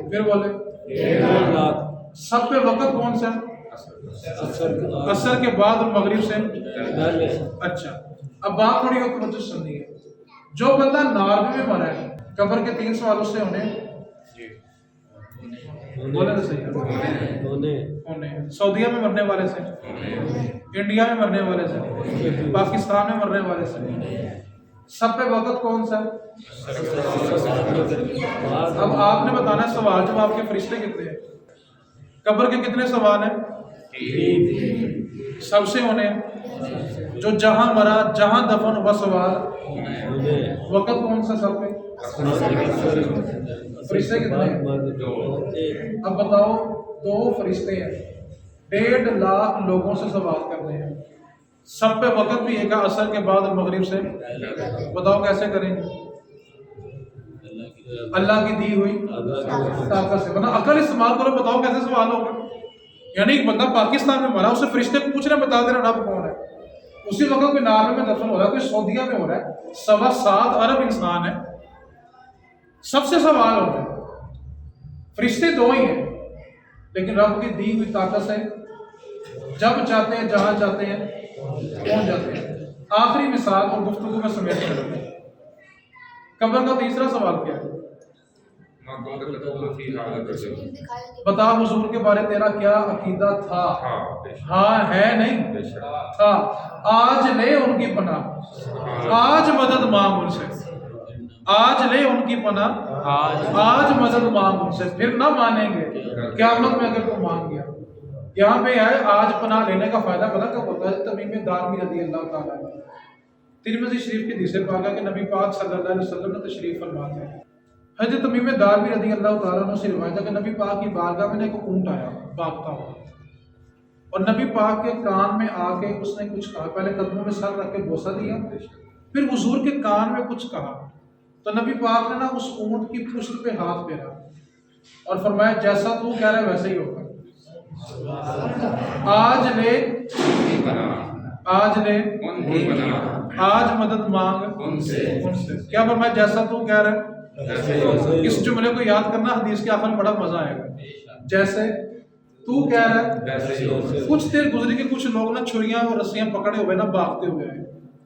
پھر بولے سب پہ وقت کون سا؟ عصر کے بعد اور مغرب سے۔ اچھا، اب بات تھوڑی اور توجہ سے سنیے۔ جو بندہ ناروے میں مرا ہے، قبر کے 3 سوال اس سے ہونے، بولے تو صحیح، ہونے۔ سعودیہ میں مرنے والے سے، انڈیا میں مرنے والے سے، پاکستان میں مرنے والے سے، سب پہ وقت کون سا؟ اب آپ نے بتانا ہے سوال جواب کے فرشتے کتنے ہیں، قبر کے کتنے سوال ہیں؟ سب سے ہونے ہیں۔ جو جہاں مرا جہاں دفن ہوا سوال، وقت کون سا سب پہ؟ فرشتے کتنے ہیں؟ اب بتاؤ، 2 فرشتے ہیں، 1.5 لاکھ لوگوں سے سوال کرتے ہیں، سب پہ وقت بھی ایک عصر کے بعد مغرب سے، بتاؤ کیسے کریں گے؟ اللہ کی دی ہوئی طاقت سے، ورنہ عقل استعمال کرو، بتاؤ کیسے سوال ہوگا؟ یعنی ایک بندہ پاکستان میں مرا، اسے فرشتے پوچھ رہے ہیں بتا دے رہا رب کون ہے، اسی وقت کوئی ناروے میں دفن ہو رہا ہے، کوئی سعودیہ میں ہو رہا ہے، 7.25 ارب انسان ہے، سب سے سوال ہوتا ہے۔ فرشتے 2 ہی ہیں، لیکن رب کی دی ہوئی طاقت سے جب چاہتے ہیں جہاں چاہتے ہیں پہنچ جاتے ہیں۔ آخری مثال اور گفتگو میں سمیٹنے لگے، قبر کا 3 سوال کیا ہے؟ بتا حضور کے بارے تیرا کیا عقیدہ تھا؟ ہاں ہے نہیں تھا، آج لے ان کی پناہ، آج مدد مانگ ان سے، آج لے ان کی پناہ، آج مدد مانگ ان سے، پھر نہ مانیں گے قیامت میں اگر تو مان گیا۔ یہاں پہ ہے آج پناہ لینے کا فائدہ پتہ کب ہوتا ہے؟ تمیم دارمی رضی اللہ تعالیٰ عنہ، ترمذی شریف کی حدیث پاک کہ نبی پاک صلی اللہ علیہ وسلم نے تشریف فرما ہے، حضرت تمیم دارمی رضی اللہ تعالیٰ عنہ سے روایت ہے کہ نبی پاک کی بارگاہ میں ایک اونٹ آیا بھاگتا ہوا، اور نبی پاک کے کان میں آ کے اس نے کچھ کہا، پہلے قدموں میں سر رکھ کے بوسہ دیا، پھر حضور کے کان میں کچھ کہا، تو نبی پاک نے نا اس اونٹ کی پشت پہ ہاتھ پھیرا اور فرمایا جیسا تو کہہ رہا ہے ویسے ہی ہوگا، آج لے آج مدد مانگ ان سے۔ کیا فرمایا؟ جیسا تو کہہ رہا ہے۔ اس جملے کو یاد کرنا، حدیث کے آخر میں بڑا مزہ آئے گا، جیسے تو کہہ رہا ہے۔ کچھ دیر گزری کہ کچھ لوگ نا چھریاں اور رسیاں پکڑے ہوئے نا بھاگتے ہوئے ہیں،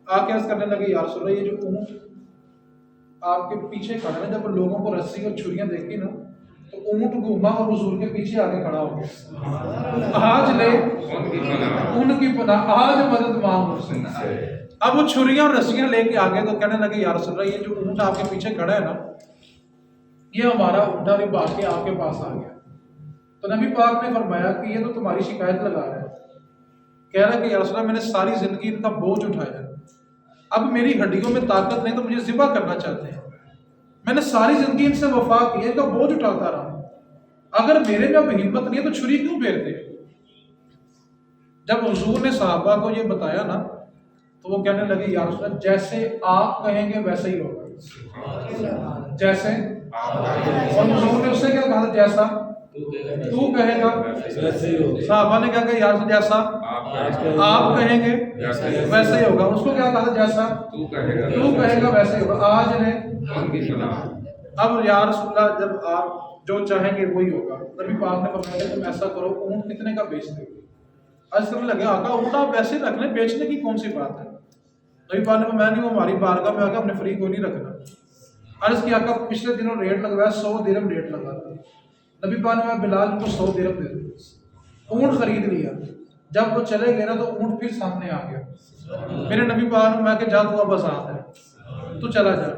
آ کے عرض کرنے لگے یا رسول اللہ، یہ جو اونٹ آپ کے پیچھے کھڑا ہے، جب لوگوں کو رسی اور چھریاں دیکھی نا تو اونٹ گھوما اور حضور کے پیچھے آگے کھڑا ہو گیا، آج لے ان کی پناہ، آج مدد مانگ ان سے۔ اب وہ چھریاں اور رسیاں لے کے آگے تو کہنے لگے یا رسول اللہ، یہ جو اونٹ آپ کے پیچھے کھڑا ہے نا، یہ ہمارا اونٹا بھی بھاگ کے آپ کے پاس آ گیا۔ تو نبی پاک نے فرمایا کہ یہ تو تمہاری شکایت لگا رہا ہے، کہہ رہا ہے کہ یا رسول اللہ میں نے ساری زندگی ان کا بوجھ اٹھایا ہے، اب میری ہڈیوں میں طاقت نہیں تو مجھے ذبح کرنا چاہتے ہیں، میں نے ساری زندگی ان سے وفا کی ہے، ان کا بوجھ اٹھاتا رہا ہوں، اگر میرے میں اب ہمت نہیں ہے تو چھری کیوں پھیرتے؟ جب حضور نے صحابہ کو یہ بتایا نا تو وہ کہنے لگے یا رسول اللہ جیسے آپ کہیں گے ویسے ہی ہوگا، جیسے، اور حضور نے اس سے کیا کہا؟ جیسا تو کہے گا ویسے ہی ہوگا۔ صحابہ نے کیا کہا؟ یا رسول جیسا آپ کہیں گے ویسے ہی ہوگا، اس کو کیا کہا؟ جیسا تو کہے گا ویسے ہی ہوگا، آج نے اب یا رسول اللہ جب آپ جو چاہیں گے وہی ہوگا۔ نبی پاک نے فرمایا تم ایسا کرو، اونٹ کتنے کا بیچتے ہو؟ عرض کرنے لگے آقا اونٹ آپ ویسے رکھ لیں، بیچنے کی کون سی بات ہے؟ نبی پاک نے فرمایا نہیں، وہ ہماری بارگاہ میں آ کے ہم نے فری کو نہیں رکھنا۔ عرض کیا آقا پچھلے دنوں ریٹ لگوایا 100 درہم ریٹ لگا تھا، نبی پاک نے بلال کو 100 درہم دے دو، اونٹ خرید لیا، جب وہ چلے گئے نا تو اونٹ پھر سامنے آ گیا، میرے نبی پاک نے میں کہ جا تو اب آزاد ہے تو چلا جا،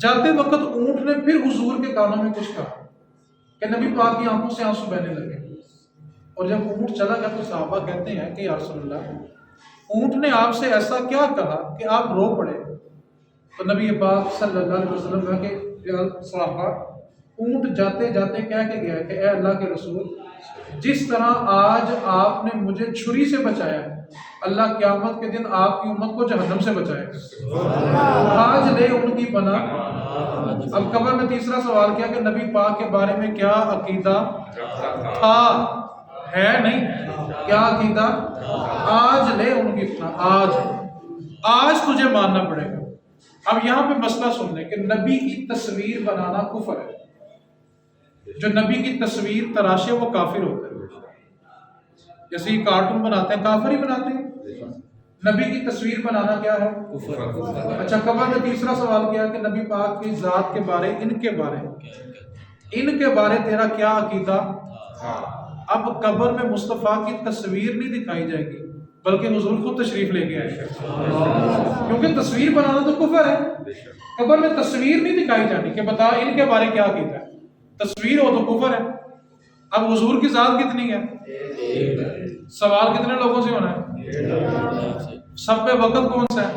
جاتے وقت اونٹ نے پھر حضور کے کانوں میں کچھ کہا کہ نبی پاک کی آنکھوں سے آنسو بہنے لگے، اور جب اونٹ چلا گیا تو صحابہ کہتے ہیں کہ یا رسول اللہ، اونٹ نے آپ سے ایسا کیا کہا کہ آپ رو پڑے؟ تو نبی پاک صلی اللہ علیہ وسلم کہا کہ یا صحابہ، اونٹ جاتے جاتے کہہ کے گیا کہ اے اللہ کے رسول، جس طرح آج آپ نے مجھے چھری سے بچایا ہے، اللہ قیامت کے دن آپ کی امت کو جہنم سے بچائے گا، آج لے ان کی پناہ۔ اب قبر میں تیسرا سوال کیا کہ نبی پاک کے بارے میں کیا عقیدہ تھا؟ ہے نہیں، کیا عقیدہ؟ آج لے ان کی پناہ، آج تجھے ماننا پڑے گا۔ اب یہاں پہ مسئلہ سن لیں کہ نبی کی تصویر بنانا کفر ہے۔ جو نبی کی تصویر تراشے وہ کافر ہوتا ہے، جیسے یہ کارٹون بناتے ہیں کافر ہی بناتے ہیں۔ نبی کی تصویر بنانا کیا ہے؟ کفر۔ اچھا، قبر میں تیسرا سوال کیا کہ نبی پاک کی ذات کے بارے، ان کے بارے تیرا کیا عقیدہ؟ اب قبر میں مصطفیٰ کی تصویر نہیں دکھائی جائے گی بلکہ حضور خود تشریف لے کے آئے گا، کیونکہ تصویر بنانا تو کفر ہے۔ قبر میں تصویر نہیں دکھائی جانی کہ بتا ان کے بارے کیا عقیدہ ہے، تصویر ہو تو کفر ہے۔ اب حضور کی ذات کتنی ہے؟ سوال کتنے لوگوں سے ہونا ہے؟ سب پہ وقت کون سا ہے؟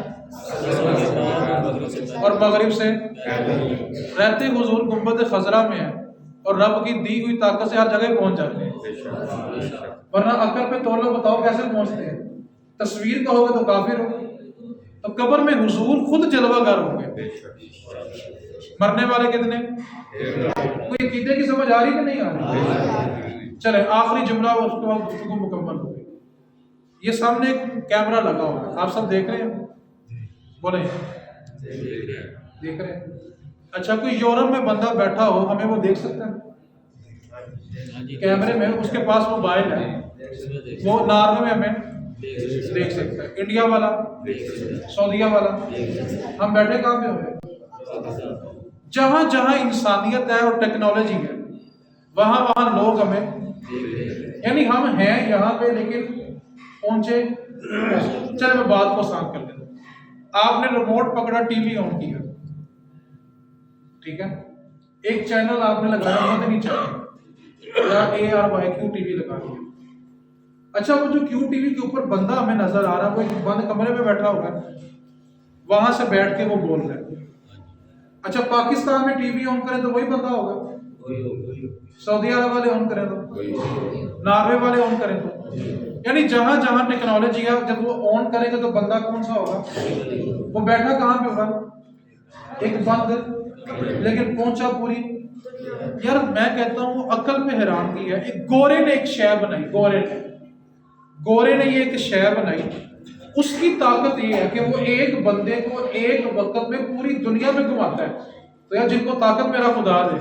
اور مغرب سے رہتے حضور گنبد خضرا میں ہے اور رب کی دی ہوئی طاقت سے ہر جگہ پہنچ جاتے ہیں، ورنہ عقل پہ تولو بتاؤ کیسے پہنچتے ہیں؟ تصویر کا ہوگا تو کافر ہوگا۔ تو قبر میں حضور خود جلوہ گر ہوں گے۔ مرنے والے کتنے؟ کوئی عقیدے کی سمجھ آ رہی کہ نہیں آ رہی؟ چلے آخری جملہ اور اس کے بعد گفتگو مکمل ہو گئی۔ یہ سامنے ایک کیمرہ لگا ہوا ہے، آپ سب دیکھ رہے ہیں؟ بولیں دیکھ رہے ہیں؟ اچھا، کوئی یورپ میں بندہ بیٹھا ہو، ہمیں وہ دیکھ سکتا ہے کیمرے میں؟ اس کے پاس موبائل ہے، وہ نارمے میں ہمیں دیکھ سکتا ہے۔ انڈیا والا، سعودیہ والا، ہم بیٹھے کہاں پہ ہوئے؟ جہاں جہاں انسانیت ہے اور ٹیکنالوجی ہے وہاں وہاں لوگ ہمیں، یعنی ہم ہیں یہاں پہ لیکن پہنچے۔ چلے میں بات کو آسان کر لیتا ہوں۔ آپ نے ریموٹ پکڑا، ٹی وی آن کیا، ٹھیک ہے، ایک چینل آپ نے لگایا مدنی چینل یا ARY کیو ٹی وی لگا دیا۔ اچھا، وہ جو کیو ٹی وی کے اوپر بندہ ہمیں نظر آ رہا ہے وہ ایک بند کمرے میں بیٹھا ہوا ہے، وہاں سے بیٹھ کے وہ بول رہا ہے۔ اچھا، پاکستان میں ٹی وی آن کریں تو وہی بندہ ہوگا، سعودی عرب والے آن کریں تو، ناروے والے آن کریں تو، یعنی جہاں جہاں ٹیکنالوجی ہے جب وہ آن کرے گا تو بندہ کون سا ہوگا؟ وہ بیٹھا کہاں پہ ہوگا؟ ایک بند، لیکن پہنچا پوری۔ یار میں کہتا ہوں عقل پہ حیران کی ہے۔ ایک گورے نے ایک شے بنائی، گورے نے یہ ایک شے بنائی، اس کی طاقت یہ ہے کہ وہ ایک بندے کو ایک وقت میں پوری دنیا میں گھماتا ہے۔ تو یار جن کو طاقت میرا خدا دے،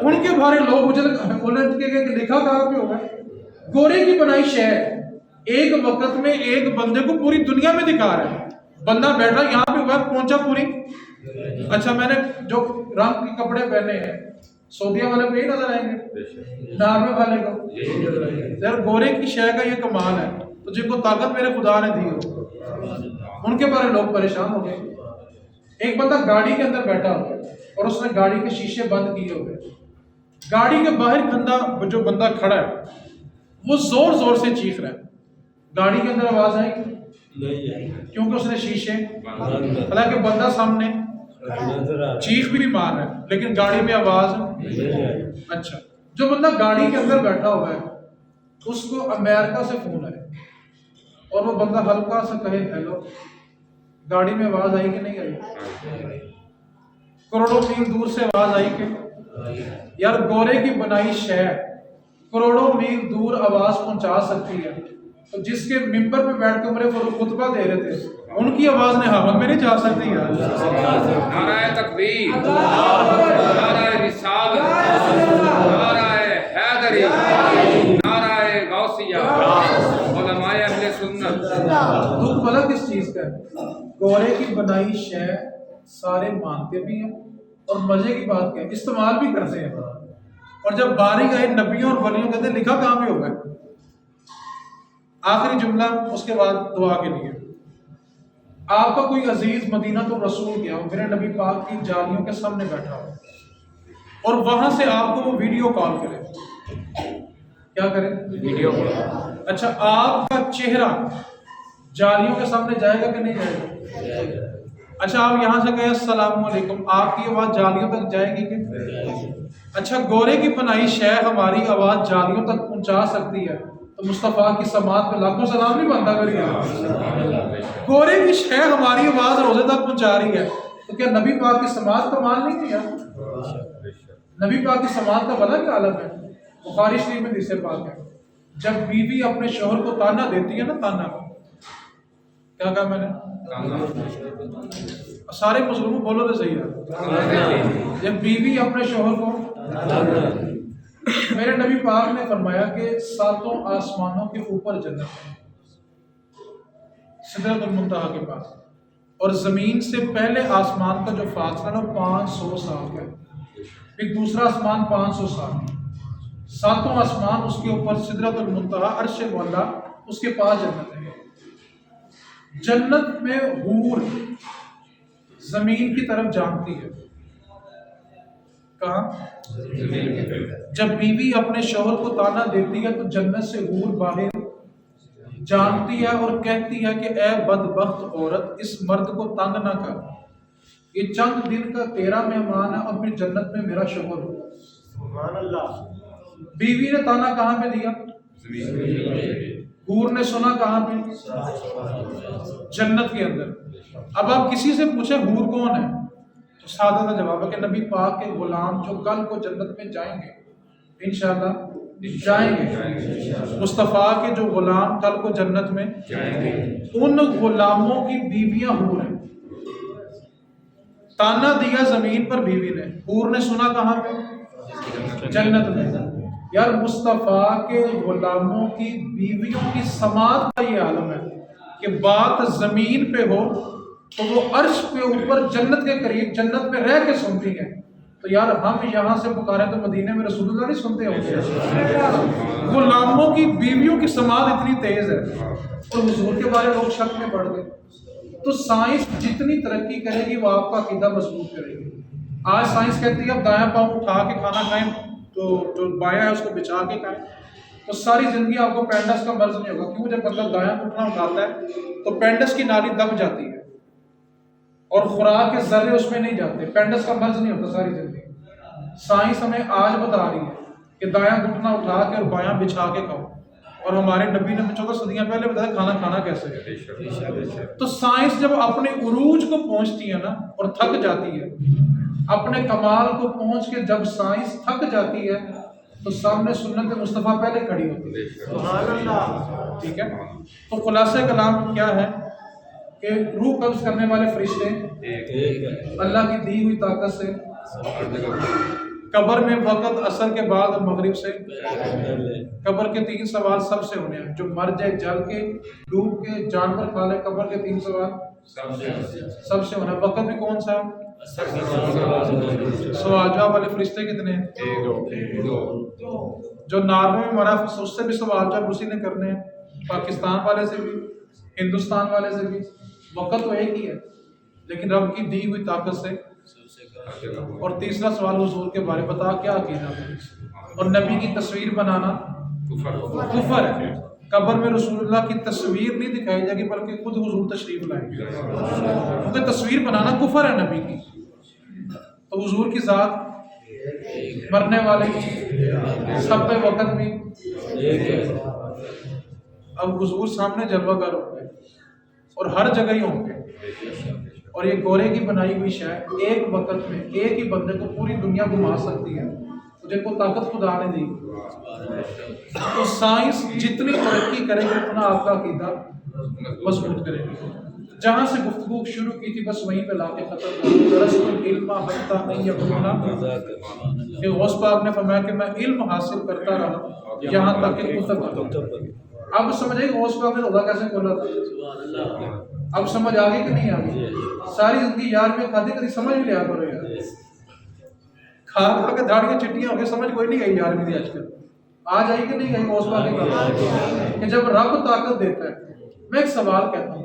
ان کے بارے لوگ الجھ کے لکھا کہاں پہ ہوگا؟ گورے کی بنائی شے ایک وقت میں ایک بندے کو پوری دنیا میں دکھا رہا ہے۔ بندہ بیٹھا یہاں پہ ہوا پہنچا پوری۔ اچھا، میں نے جو رنگ کے کپڑے پہنے ہیں سعودیہ والے کو یہی نظر آئیں گے، ناروے والے کو؟ یار گورے کی شے کا یہ کمال ہے، تو جن کو طاقت میرے خدا نے دی ہو ان کے بارے لوگ پریشان ہو گئے۔ ایک بندہ گاڑی کے اندر بیٹھا ہوا ہے اور اس نے گاڑی کے شیشے بند کیے ہوئے، گاڑی کے باہر جو بندہ کھڑا ہے وہ زور زور سے چیخ رہا ہے، گاڑی کے اندر آواز آئے گی؟ کیونکہ اس نے شیشے، حالانکہ بندہ سامنے چیخ بھی مار رہا ہے لیکن گاڑی میں آواز۔ اچھا، جو بندہ گاڑی کے اندر بیٹھا ہوا ہے اس کو امریکہ سے فون آئے اور وہ بندہ ہلکا سا کہے ہیلو، گاڑی میں آواز آئی کہ نہیں آئی؟ کروڑوں میل دور سے آواز آئی کہ؟ یار گورے کی بنائی شے کروڑوں میل دور آواز پہنچا سکتی ہے، تو جس کے ممبر پہ بیٹھ کے عمر فاروق خطبہ دے رہے تھے ان کی آواز نے ہوا میں نہیں جا سکتی یار۔ نعرہ تکبیر، نعرہ رسالت، نعرہ حیدری، نعرہ غوثیہ، علماء اہل سنت۔ دکھ بھلا کس چیز کا ہے؟ گورے کی بنائی شے سارے مانتے بھی ہیں اور مزے کی بات کیا ہے استعمال بھی کرتے ہیں، اور جب باری آئے نبیوں اور ولیوں کہتے ہیں لکھا کہاں پہ ہوگا؟ آخری جملہ اس کے بعد دعا کے لیے آپ کا کوئی عزیز مدینہ تو رسول گیا ہو، میرے نبی پاک کی جالیوں کے سامنے بیٹھا ہو، اور وہاں سے آپ کو وہ ویڈیو کال کرے، کیا کریں؟ Video call. اچھا، آپ کا چہرہ جالیوں کے سامنے جائے گا کہ نہیں جائے گا؟ اچھا، آپ یہاں سے کہیں السلام علیکم، آپ کی آواز جالیوں تک جائے گی کہ؟ اچھا، گورے کی پناہی شیخ ہماری آواز جالیوں تک پہنچا سکتی ہے تو مصطفیٰ کی سماعت پہ لاکھوں سلام نہیں بنتا کریے؟ گورے کی شیخ ہماری آواز روزے تک پہنچا رہی ہے تو کیا نبی پاک کی سماعت کا مان نہیں کیا؟ نبی پاک کی سماعت کا بلا کیا عالم ہے؟ بخاری شریف میں حدیث پاک ہے، جب بیوی اپنے شوہر کو تانا دیتی ہے نا، تانا، کیا کہا میں نے؟ سارے مسلموں بولو تو صحیح ہے، جب بیوی اپنے شوہر کو، میرے نبی پاک نے فرمایا کہ 7 آسمانوں کے اوپر جنت ہے، سدرۃ المنتہا کے پاس، اور زمین سے پہلے آسمان کا جو فاصلہ ہے وہ 500 سال ہے، پھر دوسرا آسمان 500 سال، 7 آسمان اس کے اوپر سدرۃ المنتہا، عرش مولا، اس کے پاس جنت ہے۔ جنت میں حور زمین کی طرف جانتی ہے، کہاں؟ جب بیوی اپنے شوہر کو تانا دیتی ہے تو جنت سے حور باہر جانتی ہے اور کہتی ہے کہ اے بدبخت عورت، اس مرد کو تنگ نہ کر، یہ چند دن کا تیرا مہمان ہے اور پھر جنت میں میرا شوہر ہوگا۔ سبحان اللہ۔ بیوی نے تانا کہاں پہ دیا؟ حور نے سنا کہاں پہ؟ جنت کے اندر۔ اب آپ کسی سے پوچھیں حور کون ہے تو سادہ سا جواب ہے کہ نبی پاک کے غلام جو کل کو جنت میں جائیں گے، انشاءاللہ جائیں گے، مصطفیٰ کے جو غلام کل کو جنت میں جائیں گے، ان غلاموں کی بیویاں حور ہیں۔ تانا دیا زمین پر بیوی نے، حور نے سنا کہاں پہ؟ جنت میں۔ یار مصطفیٰ کے غلاموں کی بیویوں کی سماعت کا یہ عالم ہے کہ بات زمین پہ ہو تو وہ عرش پہ اوپر جنت کے قریب جنت میں رہ کے سنتی ہیں۔ تو یار ہم یہاں سے پکارے تو مدینے میں رسول اللہ نہیں سنتے ہوں گے؟ غلاموں کی بیویوں کی سماعت اتنی تیز ہے، اور حضور کے بارے لوگ شک میں پڑ گئے۔ تو سائنس جتنی ترقی کرے گی وہ آپ کا عقیدہ مضبوط کرے گی۔ آج سائنس کہتی ہے اب دایاں پاؤں اٹھا کے کھانا کھائیں تو جو بایاں ہے اس کو بچھا کے کھائیں، تو ساری زندگی آپ کو پینڈس کا مرض نہیں ہوگا۔ کیوں؟ جب بندہ دایاں اٹھنا اٹھاتا ہے تو پینڈس کی نالی دب جاتی ہے اور خوراک کے ذرے اس میں نہیں جاتے، پینڈس کا مرض نہیں ہوتا ساری زندگی۔ سائنس ہمیں آج بتا رہی ہے کہ دایاں گھٹنا اٹھا کے اور بایاں بچھا کے کھاؤ، اور ہمارے نبی نے 14 صدیاں پہلے بتایا کھانا کھانا کیسے ہے۔ تو سائنس جب اپنے عروج کو پہنچتی ہے نا اور تھک جاتی ہے، اپنے کمال کو پہنچ کے جب سائنس تھک جاتی ہے تو سامنے سنت مصطفیٰ پہلے کھڑی ہوتی ہے۔ سبحان اللہ۔ ٹھیک ہے، تو خلاصہ کلام کیا ہے کہ روح قبض کرنے والے فرشتے اللہ کی دی ہوئی طاقت سے قبر میں وقت عصر کے بعد اور مغرب سے، قبر کے 3 سوال سب سے ہونے ہیں، جو مر جائے جل کے، ڈوب کے، جانور کھا لے، قبر کے 3 سوال سب سے ہونا ہے۔ وقت بھی کون سا ہے؟ سوال جواب والے فرشتے کتنے ہیں؟ 2۔ جو نارمے میں مرا اس سے بھی سوال جواب اسی نے کرنے ہیں، پاکستان والے سے بھی، ہندوستان والے سے بھی۔ وقت تو ایک ہی ہے لیکن رب کی دی ہوئی طاقت سے۔ اور تیسرا سوال حضور کے بارے بتا کیا عقیدہ ہے، اور نبی کی تصویر بنانا کفر ہے۔ قبر میں رسول اللہ کی تصویر نہیں دکھائی جائے گی بلکہ خود حضور تشریف لائیں گے، کیونکہ تصویر بنانا کفر ہے نبی کی۔ تو حضور کی ذات، مرنے والے، سب پہ وقت بھی۔ اب حضور سامنے جلوہ گر ہوں گے اور ہر جگہ ہی ہوں گے، اور یہ گورے کی بنائی ہوئی شے ایک وقت میں ایک ہی بندے کو پوری دنیا گھما سکتی ہے، جن کو طاقت خدا نے دی۔ تو سائنس جتنی ترقی کرے گی اتنا آپ کا عقیدہ مضبوط کرے گی۔ جہاں سے گفتگو شروع کی تھی بس وہیں پہ لا کے ختم کر دوں۔ درست العلم حتی ان یکون، کہ غوث پاک نے فرمایا کہ میں علم حاصل کرتا رہا یہاں تک کہ کتب۔ اب سمجھ آئی غوث پاک نے روزہ کیسے کھولا تھا؟ اب سمجھ آ گئی کہ نہیں آ گئی؟ ساری زندگی یار میں کھاتی کبھی سمجھ بھی لیا کرو یار، کھا کھا کے دھاڑیاں چٹیاں ہو گئی، سمجھ کوئی نہیں گئی یار میری آج کل۔ آج آئی کہ نہیں گئی غوث پاک کی؟ کہ جب رب طاقت دیتا ہے، میں ایک سوال کہتا ہوں،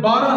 12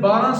12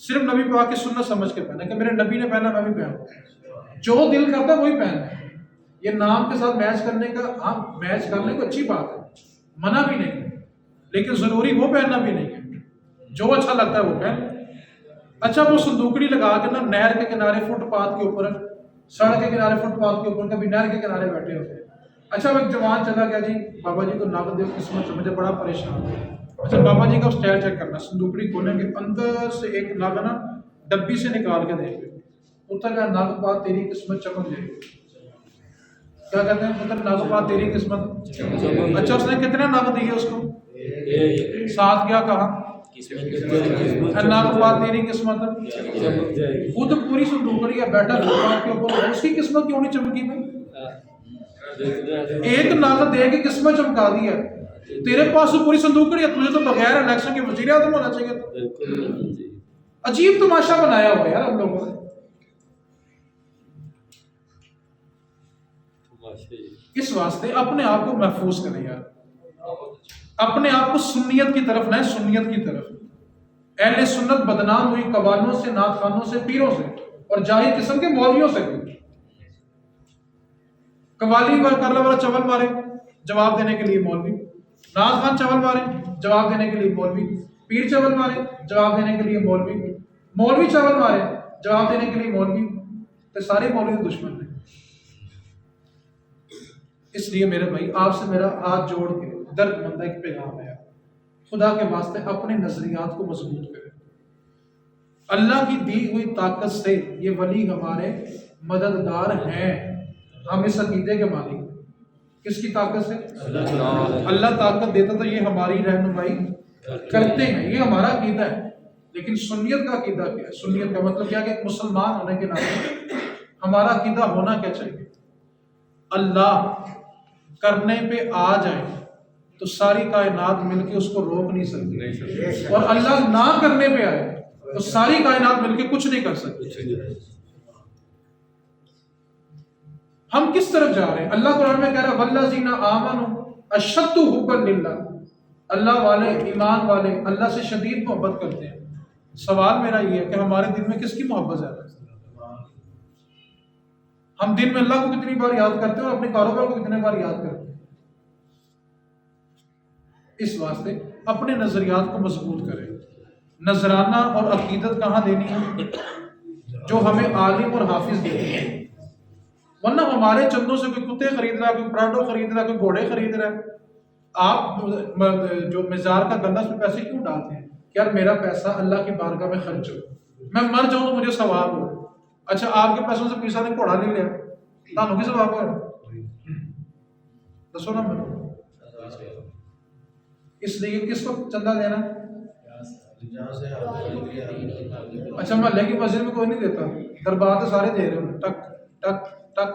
صرف نبی پاک کی سنت سمجھ کے پہنے کہ میرے نبی نے پہنا میں بھی پہنوں، جو دل کرتا ہے وہی پہننا ہے۔ یہ نام کے ساتھ میچ کرنے کا، ہاں میچ کرنے کو اچھی بات ہے، منع بھی نہیں ہے، لیکن ضروری وہ پہننا بھی نہیں ہے، جو اچھا لگتا ہے وہ پہن۔ اچھا وہ صندوقڑی لگا کے نا نہر کے کنارے فٹ پاتھ کے اوپر، سڑک کے کنارے فٹ پاتھ کے اوپر، کبھی نہر کے کنارے بیٹھے ہوتے ہیں۔ اچھا وہ ایک جوان چلا گیا جی بابا جی کو نگ دو قسمت سے، مجھے بڑا پریشان ہے۔ اچھا بابا جی کا اسٹائل چیک کرنا، صندوقڑی کھولیں گے، اندر سے ایک نگ نا ڈبی سے نکال کے دیں گے، اتر کا نگ پا تیری قسمت چمک جائے گی۔ کیا کہتے ہیں پتر؟ نگ پا تیری قسمت۔ اچھا اس نے کتنے نگ دیے اس کو؟ ساتھ کیا کہا؟ نگ پا تیری قسمت خود پوری صندوقڑی ہے بیٹھا فٹ کے اوپر، اس کی قسمت کیوں نہیں چمکی بھائی؟ ایک نگ دے کے قسمت چمکا دی ہے، تیرے پاس پوری صندوقڑی ہے، تجھے تو بغیر الیکشن کے وزیر اعظم ہونا چاہیے۔ عجیب تماشا بنایا ہوا ہے یار ہم لوگوں نے۔ اس واسطے اپنے آپ کو محفوظ کریں یار، اپنے آپ کو سنیت کی طرف لائیں، سنیت کی طرف۔ اہل سنت بدنام ہوئی قوالوں سے، نعت خوانوں سے، پیروں سے، اور جاہل قسم کے مولویوں سے بھی۔ قوالی کرنے والا چول مارے جواب دینے کے لیے مولوی، نعت خوان چول مارے جواب دینے کے لیے مولوی، پیر چول مارے جواب دینے کے لیے مولوی، مولوی چول مارے جواب دینے کے لیے مولوی، تو سارے مولوی دشمن ہیں۔ اس لیے میرے بھائی آپ سے میرا ہاتھ جوڑ کے درد مندہ ایک پیغام ہے، خدا کے واسطے اپنے نظریات کو مضبوط کریں۔ اللہ کی دی ہوئی طاقت سے یہ ولی ہمارے مددگار ہیں، ہم اس عقیدے کے مالک ہیں۔ کس کی طاقت سے؟ اللہ طاقت دیتا تو یہ ہماری رہنمائی کرتے ہیں، یہ ہمارا عقیدہ ہے۔ لیکن سنیت کا عقیدہ کیا ہے؟ سنیت کا مطلب کیا کہ ایک مسلمان ہونے کے ناطے ہمارا عقیدہ ہونا کیا چاہیے؟ اللہ کرنے پہ آ جائے تو ساری کائنات مل کے اس کو روک نہیں سکتی، اور اللہ نہ کرنے پہ آئے تو ساری کائنات مل کے کچھ نہیں کر سکتی۔ ہم کس طرف جا رہے ہیں؟ اللہ قرآن میں کہہ رہا ہے والذین آمنوا اشد حبا للہ، اللہ والے، ایمان والے اللہ سے شدید محبت کرتے ہیں۔ سوال میرا یہ ہے کہ ہمارے دل میں کس کی محبت زیادہ ہے؟ ہم دن میں اللہ کو کتنی بار یاد کرتے ہیں اور اپنے کاروبار کو کتنے بار یاد کرتے ہیں؟ اس واسطے اپنے نظریات کو مضبوط کریں۔ نذرانہ اور عقیدت کہاں دینی ہے؟ جو ہمیں عالم اور حافظ دیتے ہیں، ورنہ ہمارے چندوں سے کوئی کتے خرید رہا ہے، کوئی پراڈو خرید رہا ہے، کوئی گھوڑے خرید رہا ہے۔ آپ جو مزار کا گندہ اس میں پیسے کیوں ڈالتے ہیں؟ کہ یار میرا پیسہ اللہ کی بارگاہ میں خرچ ہو، میں مر جاؤں تو مجھے ثواب ہو۔ اچھا آپ کے پیسوں سے پیسہ نے گھوڑا لے لیا، تانوں کی ثواب ہوا؟ دسو نا مجھے۔ اس لیے کس کو چندہ دینا؟ اچھا محلے کی مسجد میں کوئی نہیں دیتا، دربار تو سارے دے رہے ہیں، ٹک ٹک ٹک۔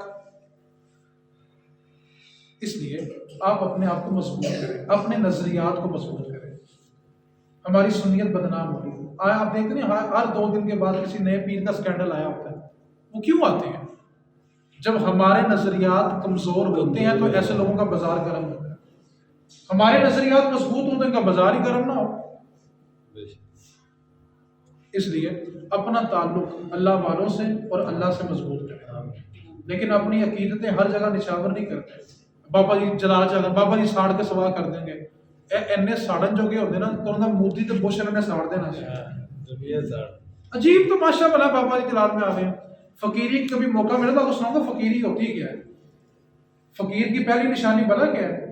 اس لیے آپ اپنے آپ کو مضبوط کریں، اپنے نظریات کو مضبوط کریں۔ ہماری سنیت بدنام ہو رہی ہے۔ آپ دیکھتے ہیں ہر 2 دن کے بعد کسی نئے پیر کا سکینڈل آیا ہوتا ہے۔ وہ کیوں آتے ہیں؟ جب ہمارے نظریات کمزور ہوتے ہیں تو ایسے لوگوں کا بازار گرم ہوتا ہے۔ ہمارے نظریات مضبوط ہوں تو ان کا بازار ہی گرم نہ ہو۔ اس لیے اپنا تعلق اللہ والوں سے اور اللہ سے مضبوط کریں، لیکن اپنی عقیدتیں ہر جگہ نشاور نہیں کرتے۔ بابا جی جلا چاہ بابا جی ساڑ کے سوا کر دیں گے، اینے ساڑن جو گے ہوتے نا تو مودی تو بش نے ساڑ دینا۔ عجیب تو ماشاء اللہ بابا جی جلال میں آ گئے۔ فقیری کی کبھی موقع ملے تو آپ کو سناؤں گا فقیری ہوتی کیا ہے۔ فقیر کی پہلی نشانی بلا کیا ہے؟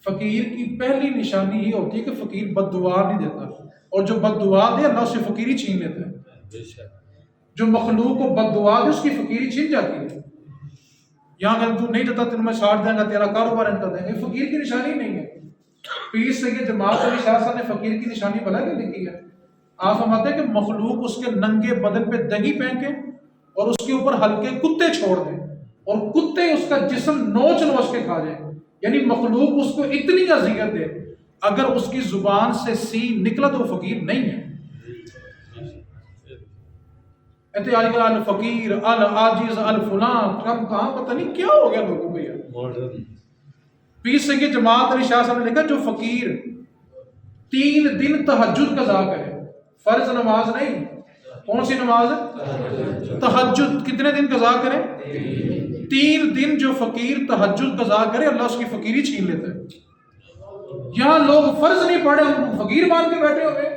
فقیر کی پہلی نشانی یہ ہوتی ہے کہ فقیر بد دعا نہیں دیتا، اور جو بد دعا دے اللہ سے فقیری چھین لیتا ہے۔ جو مخلوق کو بد دعا دے اس کی فقیری چھین جاتی ہے۔ یہاں اگر تو نہیں دیتا تین میں چھاڑ دیں گا، تیرا کاروبار ان کر دیں گے، فقیر کی نشانی نہیں ہے۔ پیر سید جماعت علی شاہ صاحب نے فقیر کی نشانی بلا کے لکھی ہے۔ آپ فرماتے ہیں کہ مخلوق اس کے ننگے بدن پہ دہی پھینکے اور اس کے اوپر ہلکے کتے چھوڑ دیں، اور کتے اس کا جسم نوچ نوچ کے کھا جائیں، یعنی مخلوق اس کو اتنی اذیت دے، اگر اس کی زبان سے سی نکلا تو وہ فقیر نہیں ہے۔ آج کل الفقیر العاجز الفلان کم کہاں پتہ نہیں کیا ہو گیا لوگوں کو یار۔ پیر سید جماعت علی شاہ صاحب نے لکھا جو فقیر 3 دن تہجد قضا کرے، فرض نماز نہیں، کون سی نماز ہے؟ تہجد. کتنے دن قضا کرے؟ 3 دن. جو فقیر تہجد قضا کرے اللہ اس کی فقیری چھین لیتا ہے. یہاں لوگ فرض نہیں پڑھے, ہم فقیر مان کے بیٹھے ہوئے.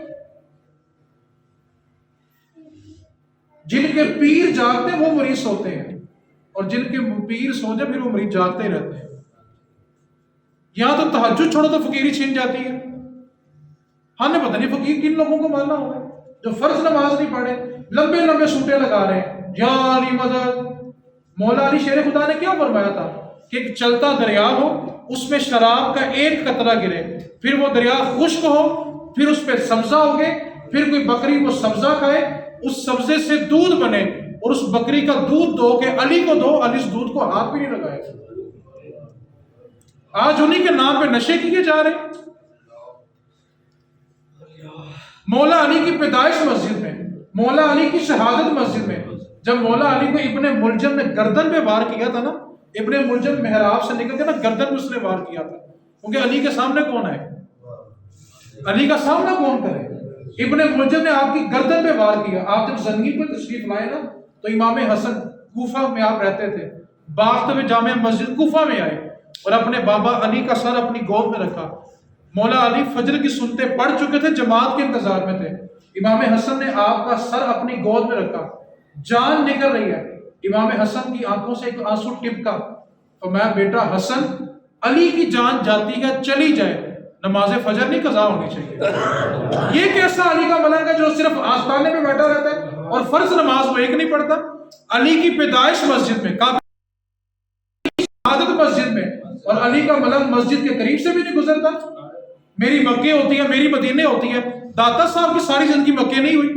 جن کے پیر جاگتے ہیں وہ مریض سوتے ہیں, اور جن کے پیر سو جائے پھر وہ مریض جاگتے رہتے ہیں. یہاں تو تہجد چھوڑو تو فقیری چھین جاتی ہے. ہمیں پتہ نہیں فقیر کن لوگوں کو ماننا ہوگا جو فرض نماز نہیں پڑھے, لمبے لمبے سوٹے لگا رہے ہیں یا علی مدد. مولا علی شیر خدا نے کیا فرمایا تھا کہ ایک چلتا دریا ہو, اس میں شراب کا ایک قطرہ گرے, پھر وہ دریا خشک ہو, پھر اس پہ سبزہ ہوگے, پھر کوئی بکری وہ سبزہ کھائے, اس سبزے سے دودھ بنے, اور اس بکری کا دودھ دو کہ علی کو دو, علی اس دودھ کو ہاتھ بھی نہیں لگائے. آج انہی کے نام پہ نشے کیے جا رہے ہیں. مولا علی کی پیدائش مسجد میں, مولا علی کی شہادت مسجد میں, جب مولا علی کو ابن ملجم نے گردن پہ وار کیا تھا نا, ابن ملجم محراب سے نکل کے نا گردن پہ اس نے وار کیا تھا, کیونکہ علی کے سامنے کون ہے, علی کا سامنا کون کرے. ابن ملجم نے آپ کی گردن پہ وار کیا. آپ جب زنگی پہ تشریف لائے نا تو امام حسن کوفہ میں آپ رہتے تھے, باغ میں جامع مسجد کوفہ میں آئے اور اپنے بابا علی کا سر اپنی گود میں رکھا. مولا علی فجر کی سنتیں پڑھ چکے تھے, جماعت کے انتظار میں تھے. امام حسن نے آپ کا سر اپنی گود میں رکھا, جان نکل رہی ہے. امام حسن کی آنکھوں سے ایک آنسو ٹپکا, فرمایا بیٹا حسن, علی کی جان جاتی ہے چلی جائے, نماز فجر نہیں قضا ہونی چاہیے. یہ کیسا علی کا ملنگ ہے جو صرف آستانے میں بیٹھا رہتا ہے اور فرض نماز وہ ایک نہیں پڑھتا. علی کی پیدائش مسجد میں, عادت مسجد میں, اور علی کا ملنگ مسجد کے قریب سے بھی نہیں گزرتا. میری مکے ہوتی ہے, میری مدینے ہوتی ہے. داتا صاحب کی ساری زندگی مکے نہیں ہوئی,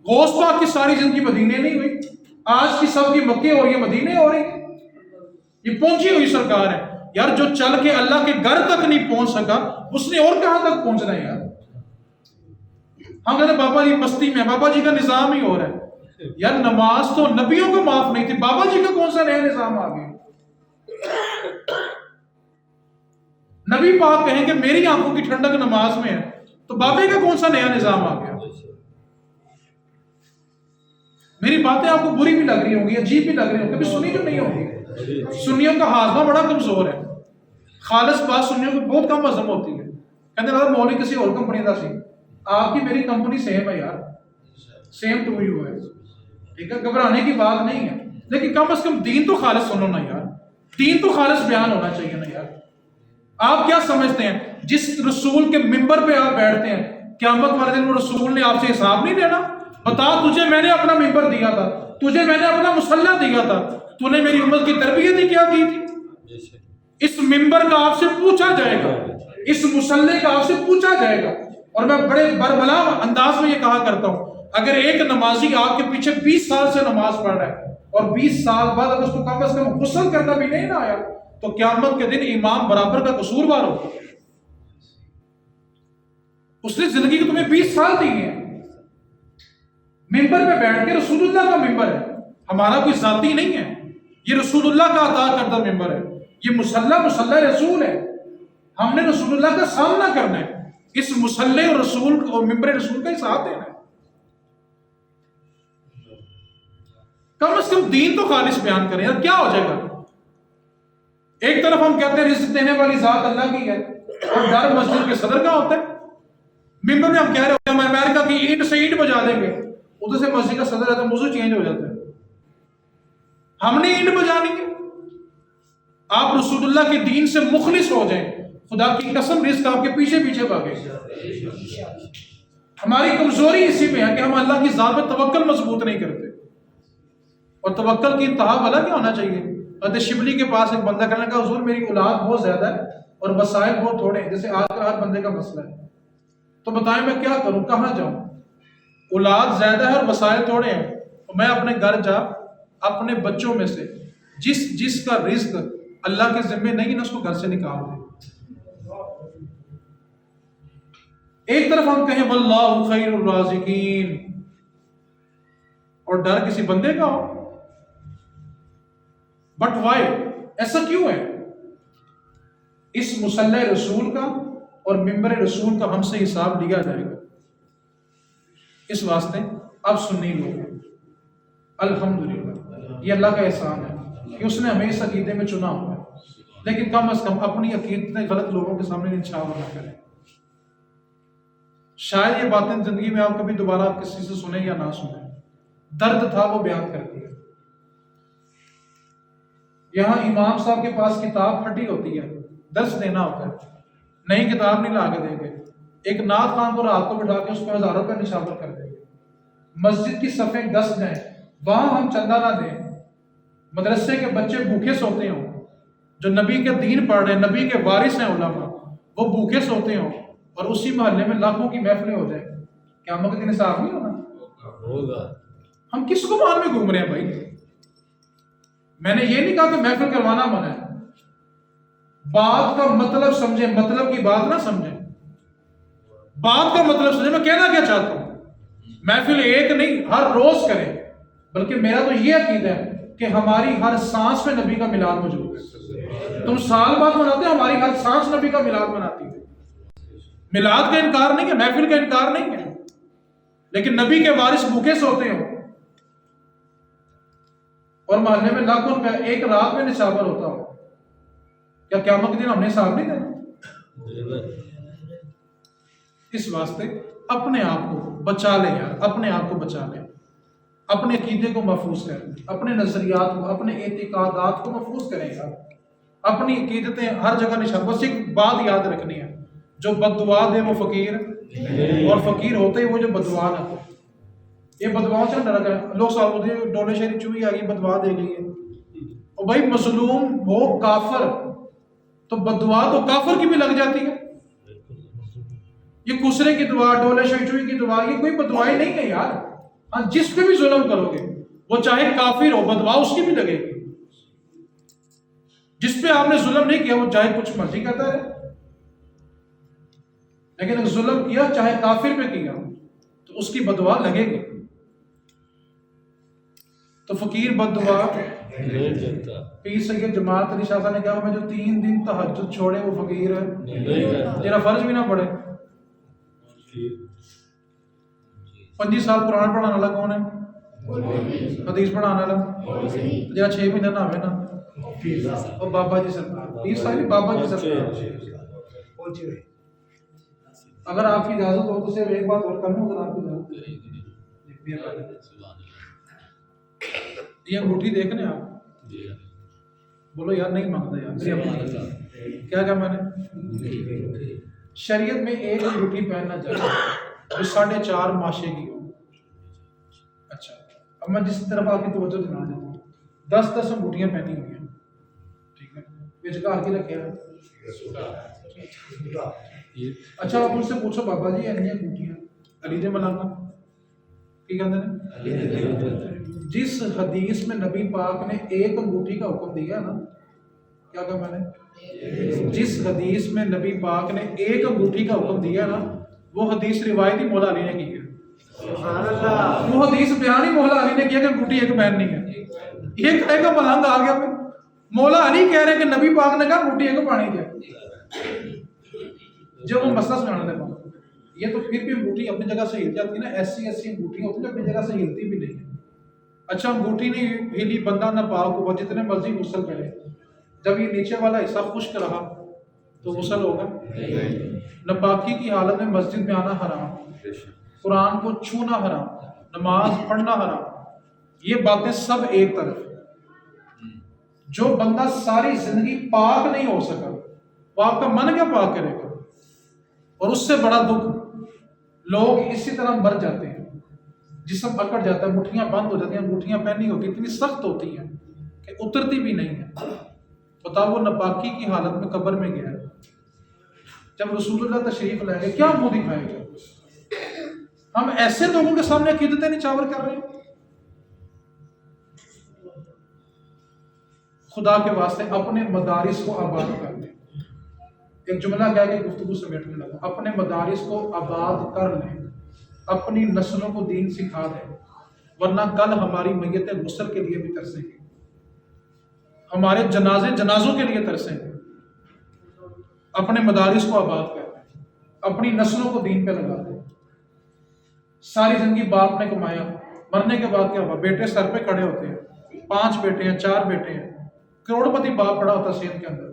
غوث پاک کی ساری زندگی مدینے نہیں ہوئی. آج کی سب کی مکے ہو رہی ہے, مدینے ہو رہی ہے. یہ پہنچی ہوئی سرکار ہے یار. جو چل کے اللہ کے گھر تک نہیں پہنچ سکا, اس نے اور کہاں تک پہنچنا ہے یار. ہم کہتے ہیں بابا جی بستی میں, بابا جی کا نظام ہی ہو رہا ہے یار. نماز تو نبیوں کو معاف نہیں تھی, بابا جی کا کون سا نیا نظام آ گیا. نبی پاک کہیں کہ میری آنکھوں کی ٹھنڈک نماز میں ہے, تو بابے کا کون سا نیا نظام آ گیا. میری باتیں آپ کو بری بھی لگ رہی ہوں گی, عجیب بھی لگ رہی ہوں گی, کبھی سنی جو نہیں ہوگی. سنیوں کا ہاضمہ بڑا کمزور ہے. خالص بات سنیوں کی بہت کم ہضم ہوتی ہے. کہتے ہیں مولوی کسی اور کمپنی کا سی, آپ کی میری کمپنی سیم ہے یار, سیم ٹو یو ہے. ٹھیک ہے, گھبرانے کی بات نہیں ہے, لیکن کم از کم دین تو خالص سنو نا یار. دین تو خالص بیان ہونا چاہیے نا یار. آپ کیا سمجھتے ہیں جس رسول کے ممبر پہ آپ بیٹھتے ہیں, قیامت والے دن وہ رسول نے آپ سے حساب نہیں دینا؟ بتا, تجھے میں نے اپنا ممبر دیا تھا, تجھے میں نے اپنا مصلی دیا تھا, تو نے میری امت کی تربیت ہی کیا کی تھی. اس ممبر کا آپ سے پوچھا جائے گا, اس مصلی کا آپ سے پوچھا جائے گا. اور میں بڑے بربلا انداز میں یہ کہا کرتا ہوں, اگر ایک نمازی آپ کے پیچھے 20 سال سے نماز پڑھ رہا ہے اور 20 سال بعد اگر اس کو کم از کم غسل کرنا بھی نہیں نہ آیا, تو قیامت کے دن امام برابر کا قصوروار ہوگا. اس نے زندگی کو تمہیں 20 سال دی ہے. ممبر پہ بیٹھ کے رسول اللہ کا ممبر ہے, ہمارا کوئی ذاتی نہیں ہے, یہ رسول اللہ کا عطا کردہ ممبر ہے. یہ مصلی رسول ہے, ہم نے رسول اللہ کا سامنا کرنا ہے. اس مصلی اور رسول اور ممبر رسول کا ہی ساتھ دینا ہے. کم از کم دین تو خالص بیان کریں یار. کیا ہو جائے گا؟ ایک طرف ہم کہتے ہیں رزق دینے والی ذات اللہ کی ہے, اور ڈر مسجد کے صدر کا ہوتا ہے. ممبر میں ہم کہہ رہے ہوتے ہیں ہم امریکہ کی اینٹ سے اینٹ بجا دیں گے, ادھر سے مسجد کا صدر رہتا ہے, موضوع چینج ہو جاتا ہے. ہم نے اینٹ بجانی ہے. آپ رسول اللہ کے دین سے مخلص ہو جائیں, خدا کی قسم رزق آپ کے پیچھے پیچھے بھاگے. ہماری کمزوری اسی میں ہے کہ ہم اللہ کی ذات پر توکل مضبوط نہیں کرتے. اور توکل کی انتہا والا کیا ہونا چاہیے؟ حضرت شبلی کے پاس ایک بندہ کرنے کا, حضور میری اولاد بہت زیادہ ہے اور وسائل بہت تھوڑے ہیں, جیسے آج کا ہر بندے کا مسئلہ ہے, تو بتائیں میں کیا کروں, کہاں جاؤں؟ اولاد زیادہ ہے اور وسائل تھوڑے ہیں, تو میں اپنے گھر جا اپنے بچوں میں سے جس کا رزق اللہ کے ذمہ نہیں نا, اس کو گھر سے نکال دے. ایک طرف ہم کہیں واللہ خیر الرازقین, اور ڈر کسی بندے کا ہو. بٹ وائی, ایسا کیوں ہے؟ اس مصلی رسول کا اور ممبر رسول کا ہم سے حساب لیا جائے گا. اس واسطے اب سنی لوگ ہیں۔ الحمدللہ یہ اللہ کا احسان ہے کہ اس نے ہمیں اس عقیدے میں چنا ہوا ہے، لیکن کم از کم اپنی عقیدتیں غلط لوگوں کے سامنے نچھاور نہ کریں۔ شاید یہ باتیں زندگی میں آپ کبھی دوبارہ کسی سے سنیں یا نہ سنیں، درد تھا وہ بیان کر دیا۔ یہاں امام صاحب کے پاس کتاب پھٹی ہوتی ہے، درس دینا ہوتا ہے، نئی کتاب نہیں لا کے دیں گے، ایک نعت خان کو رات کو بٹھا کے اس پہ 1000 روپے نشاور کر دیں گے۔ مسجد کی صفیں 10 جائیں، وہاں ہم چندہ نہ دیں، مدرسے کے بچے بھوکے سوتے ہوں، جو نبی کے دین پڑھ رہے ہیں، نبی کے وارث ہیں علماء، وہ بھوکے سوتے ہوں، اور اسی محلے میں لاکھوں کی محفلیں ہو جائیں، قیامت کے دن حساب نہیں ہونا؟ ہم کس کو مان میں گھوم رہے ہیں بھائی؟ میں نے یہ نہیں کہا کہ محفل کروانا منع ہے، بات کا مطلب سمجھیں، مطلب کی بات نہ سمجھیں، بات کا مطلب سمجھیں۔ میں کہنا کیا چاہتا ہوں، محفل ایک نہیں ہر روز کریں، بلکہ میرا تو یہ عقیدہ ہے کہ ہماری ہر سانس میں نبی کا میلاد موجود ہے۔ تم سال بعد مناتے ہو، ہماری ہر سانس نبی کا میلاد مناتی ہے۔ میلاد کا انکار نہیں ہے، محفل کا انکار نہیں ہے، لیکن نبی کے وارث بھوکے سوتے ہو اور محلے میں لاکھوں روپے ایک رات میں نشاور ہوتا ہو، کیا قیامت کے دن ہم نے حساب نہیں دینا؟ اس واسطے اپنے آپ کو بچا لیں یار، اپنے آپ کو بچا لیں، اپنے عقیدے کو محفوظ کریں، اپنے نظریات کو، اپنے اعتقادات کو محفوظ کریں یار، اپنی عقیدتیں ہر جگہ نشان۔ بس ایک بات یاد رکھنی ہے، جو بد دعا دے وہ فقیر، اور فقیر ہوتے ہی وہ جو بد دعا نہ ہو۔ یہ بد دعاؤں سے ڈرا کریں، لوگ سوال ہوتے ہیں ڈولے شہری چوئی آ گئی بد دعا دے گئی ہے، اور بھائی مظلوم ہو کافر تو بد دعا تو کافر کی بھی لگ جاتی ہے۔ یہ کسرے کی دعا، ڈولے شہری چوئی کی دعا، یہ کوئی بد دعائی نہیں ہے یار۔ ہاں جس پہ بھی ظلم کرو گے وہ چاہے کافر ہو، بد دعا اس کی بھی لگے گی۔ جس پہ آپ نے ظلم نہیں کیا وہ چاہے کچھ مرضی کرتا رہے، لیکن اگر ظلم کیا چاہے کافر پہ کیا تو اس کی بد دعا لگے گی۔ تو فقیر بد دعا پیر سید جماعت علی شاہ صاحب نے کہا میں جو 3 دن تہجد چھوڑے وہ فقیر ہے، تیرا فرض بھی نہ پڑے۔ 25 سال قرآن پڑھانے والا کون ہے؟ حدیث پڑھانے والا جہاں 6 مہینے نہ ہوئے نا، اور بابا جی سرکار، پیر صاحب بابا جی سرکار۔ اگر آپ کی اجازت ہو تو صرف ایک بات اور کرنا، اگر آپ کی اجازت، یہ انگوٹھی دیکھ لیں آپ، بولو یار نہیں مانگتا یار، کیا کہا میں نے؟ شریعت میں ایک انگوٹھی پہننا چاہیے جو 4.5 ماشے کی ہو۔ اچھا اب میں جس طرف آپ کی توجہ دلا دیتا ہوں، 10 انگوٹھیاں پہنی ہوئی ہیں، ٹھیک ہے، بیچکار کی رکھے ہیں۔ اچھا آپ ان سے پوچھو بابا جی اینی انگوٹھیاں علی دے ملانا کی کہتے ہیں؟ جس حدیث میں نبی پاک نے ایک انگوٹھی کا حکم دیا نا، کیا کہا میں نے؟ جس حدیث میں نبی پاک نے ایک انگوٹھی کا حکم دیا نا، وہ حدیث روایتی مولا علی نے کی ہے۔ وہ حدیث بیانی مولا علی نے کیا کہ انگوٹھی ایک پہننی ہے۔ یہ کہے گا ملنگ آ گیا، مولا علی کہہ رہے ہیں کہ نبی پاک نے کہا انگوٹھی ایک پانی ہے۔ جب وہ مسئلہ سمجھانے لگا، یہ تو پھر بھی انگوٹھی اپنی جگہ سے ہل جاتی ہے نا، ایسی انگوٹھی ہوتی ہے اپنی جگہ سے ہلتی بھی نہیں ہے۔ اچھا انگوٹھی نہیں ہلی، بندہ نہ پاک ہوا، جتنے مرضی غسل کرے، جب یہ نیچے والا حصہ خشک رہا تو غسل ہوگا؟ ناپاکی کی حالت میں مسجد میں آنا حرام، قرآن کو چھونا حرام، نماز پڑھنا حرام، یہ باتیں سب ایک طرف۔ جو بندہ ساری زندگی پاک نہیں ہو سکا وہ آپ کا من کیا پاک کرے گا؟ اور اس سے بڑا دکھ لوگ اسی طرح مر جاتے ہیں، جسم اکڑ جاتا ہے، مٹھیاں بند ہو جاتی ہیں، انگوٹھیاں پہنی ہوتی ہیں، اتنی سخت ہوتی ہیں کہ اترتی بھی نہیں ہیں۔ بتاؤ وہ ناپاکی کی حالت میں قبر میں گیا ہے، جب رسول اللہ تشریف لائیں گے کیا منہ دکھائے گا؟ ہم ایسے لوگوں کے سامنے عقیدتیں نچاور کر رہے ہیں۔ خدا کے واسطے اپنے مدارس کو آباد کر لیں۔ ایک جملہ کہہ کے گفتگو سمیٹنے لگا، اپنے مدارس کو آباد کر لیں، اپنی نسلوں کو دین سکھا دیں، ورنہ کل ہماری میتیں غسل کے لیے بھی ترسیں گی، ہمارے جنازوں کے لیے ترسیں گے۔ اپنے مدارس کو آباد کر دیں، اپنی نسلوں کو دین پہ لگا دیں۔ ساری زندگی باپ نے کمایا، مرنے کے بعد کیا ہوا؟ بیٹے سر پہ کھڑے ہوتے ہیں، 5 بیٹے ہیں، 4 بیٹے ہیں، کروڑ پتی باپ پڑا ہوتا ہے سندھ کے اندر،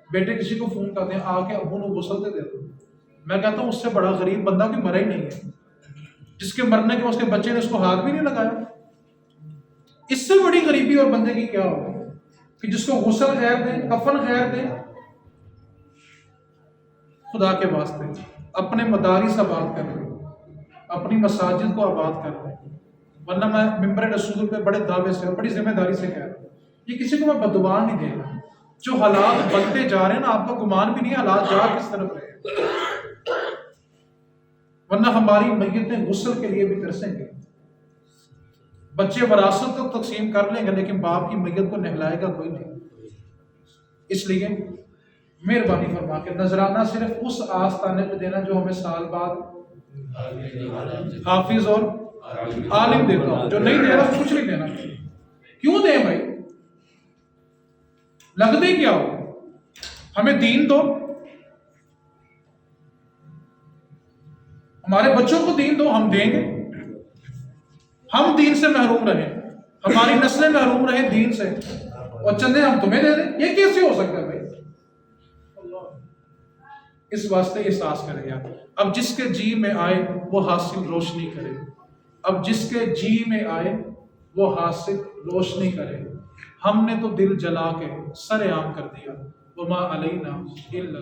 بیٹے کسی کو فون کرتے ہیں آ کے ابو نے غسل دے دو، میں کہتا ہوں اس سے بڑا غریب بندہ کوئی مرا ہی نہیں ہے، جس کے مرنے کے بعد اس کے بچے نے اس کو ہاتھ بھی نہیں لگایا۔ اس سے بڑی غریبی اور بندے کی کیا ہوگی کہ جس کو غسل خیر دیں، کفن خیر دیں۔ خدا کے واسطے اپنے مدارس آباد کر لیں، اپنی مساجد کو آباد کر لیں، ورنہ میں ممبر رسول پہ بڑے دعوے سے اور بڑی ذمہ داری سے کہہ رہا ہوں، یہ کسی کو میں بددعا نہیں دے رہا، جو حالات بنتے جا رہے ہیں نا، آپ کا گمان بھی نہیں ہے حالات جا کس طرف رہے ہیں، ورنہ ہماری میتیں غسل کے لیے بھی ترسیں گے۔ بچے وراثت تو تقسیم کر لیں گے لیکن باپ کی میت کو نہلائے گا کوئی نہیں۔ اس لیے مہربانی فرما کے نذرانہ صرف اس آستانے پہ دینا جو ہمیں سال بعد حافظ اور عالم دیتا ہو، جو نہیں دے رہا کچھ نہیں دینا۔ کیوں دیں بھائی؟ لگتے کیا ہو؟ ہمیں دین دو، ہمارے بچوں کو دین دو، ہم دیں گے۔ ہم دین سے محروم رہیں، ہماری نسلیں محروم رہیں دین سے، اور چندے ہم تمہیں دے دیں، یہ کیسے ہو سکتا ہے بھائی؟ اس واسطے احساس کرے گا، اب جس کے جی میں آئے وہ حاصل روشنی کرے، اب جس کے جی میں آئے وہ حاصل روشنی کرے۔ ہم نے تو دل جلا کے سر عام کر دیا، وما علینا الا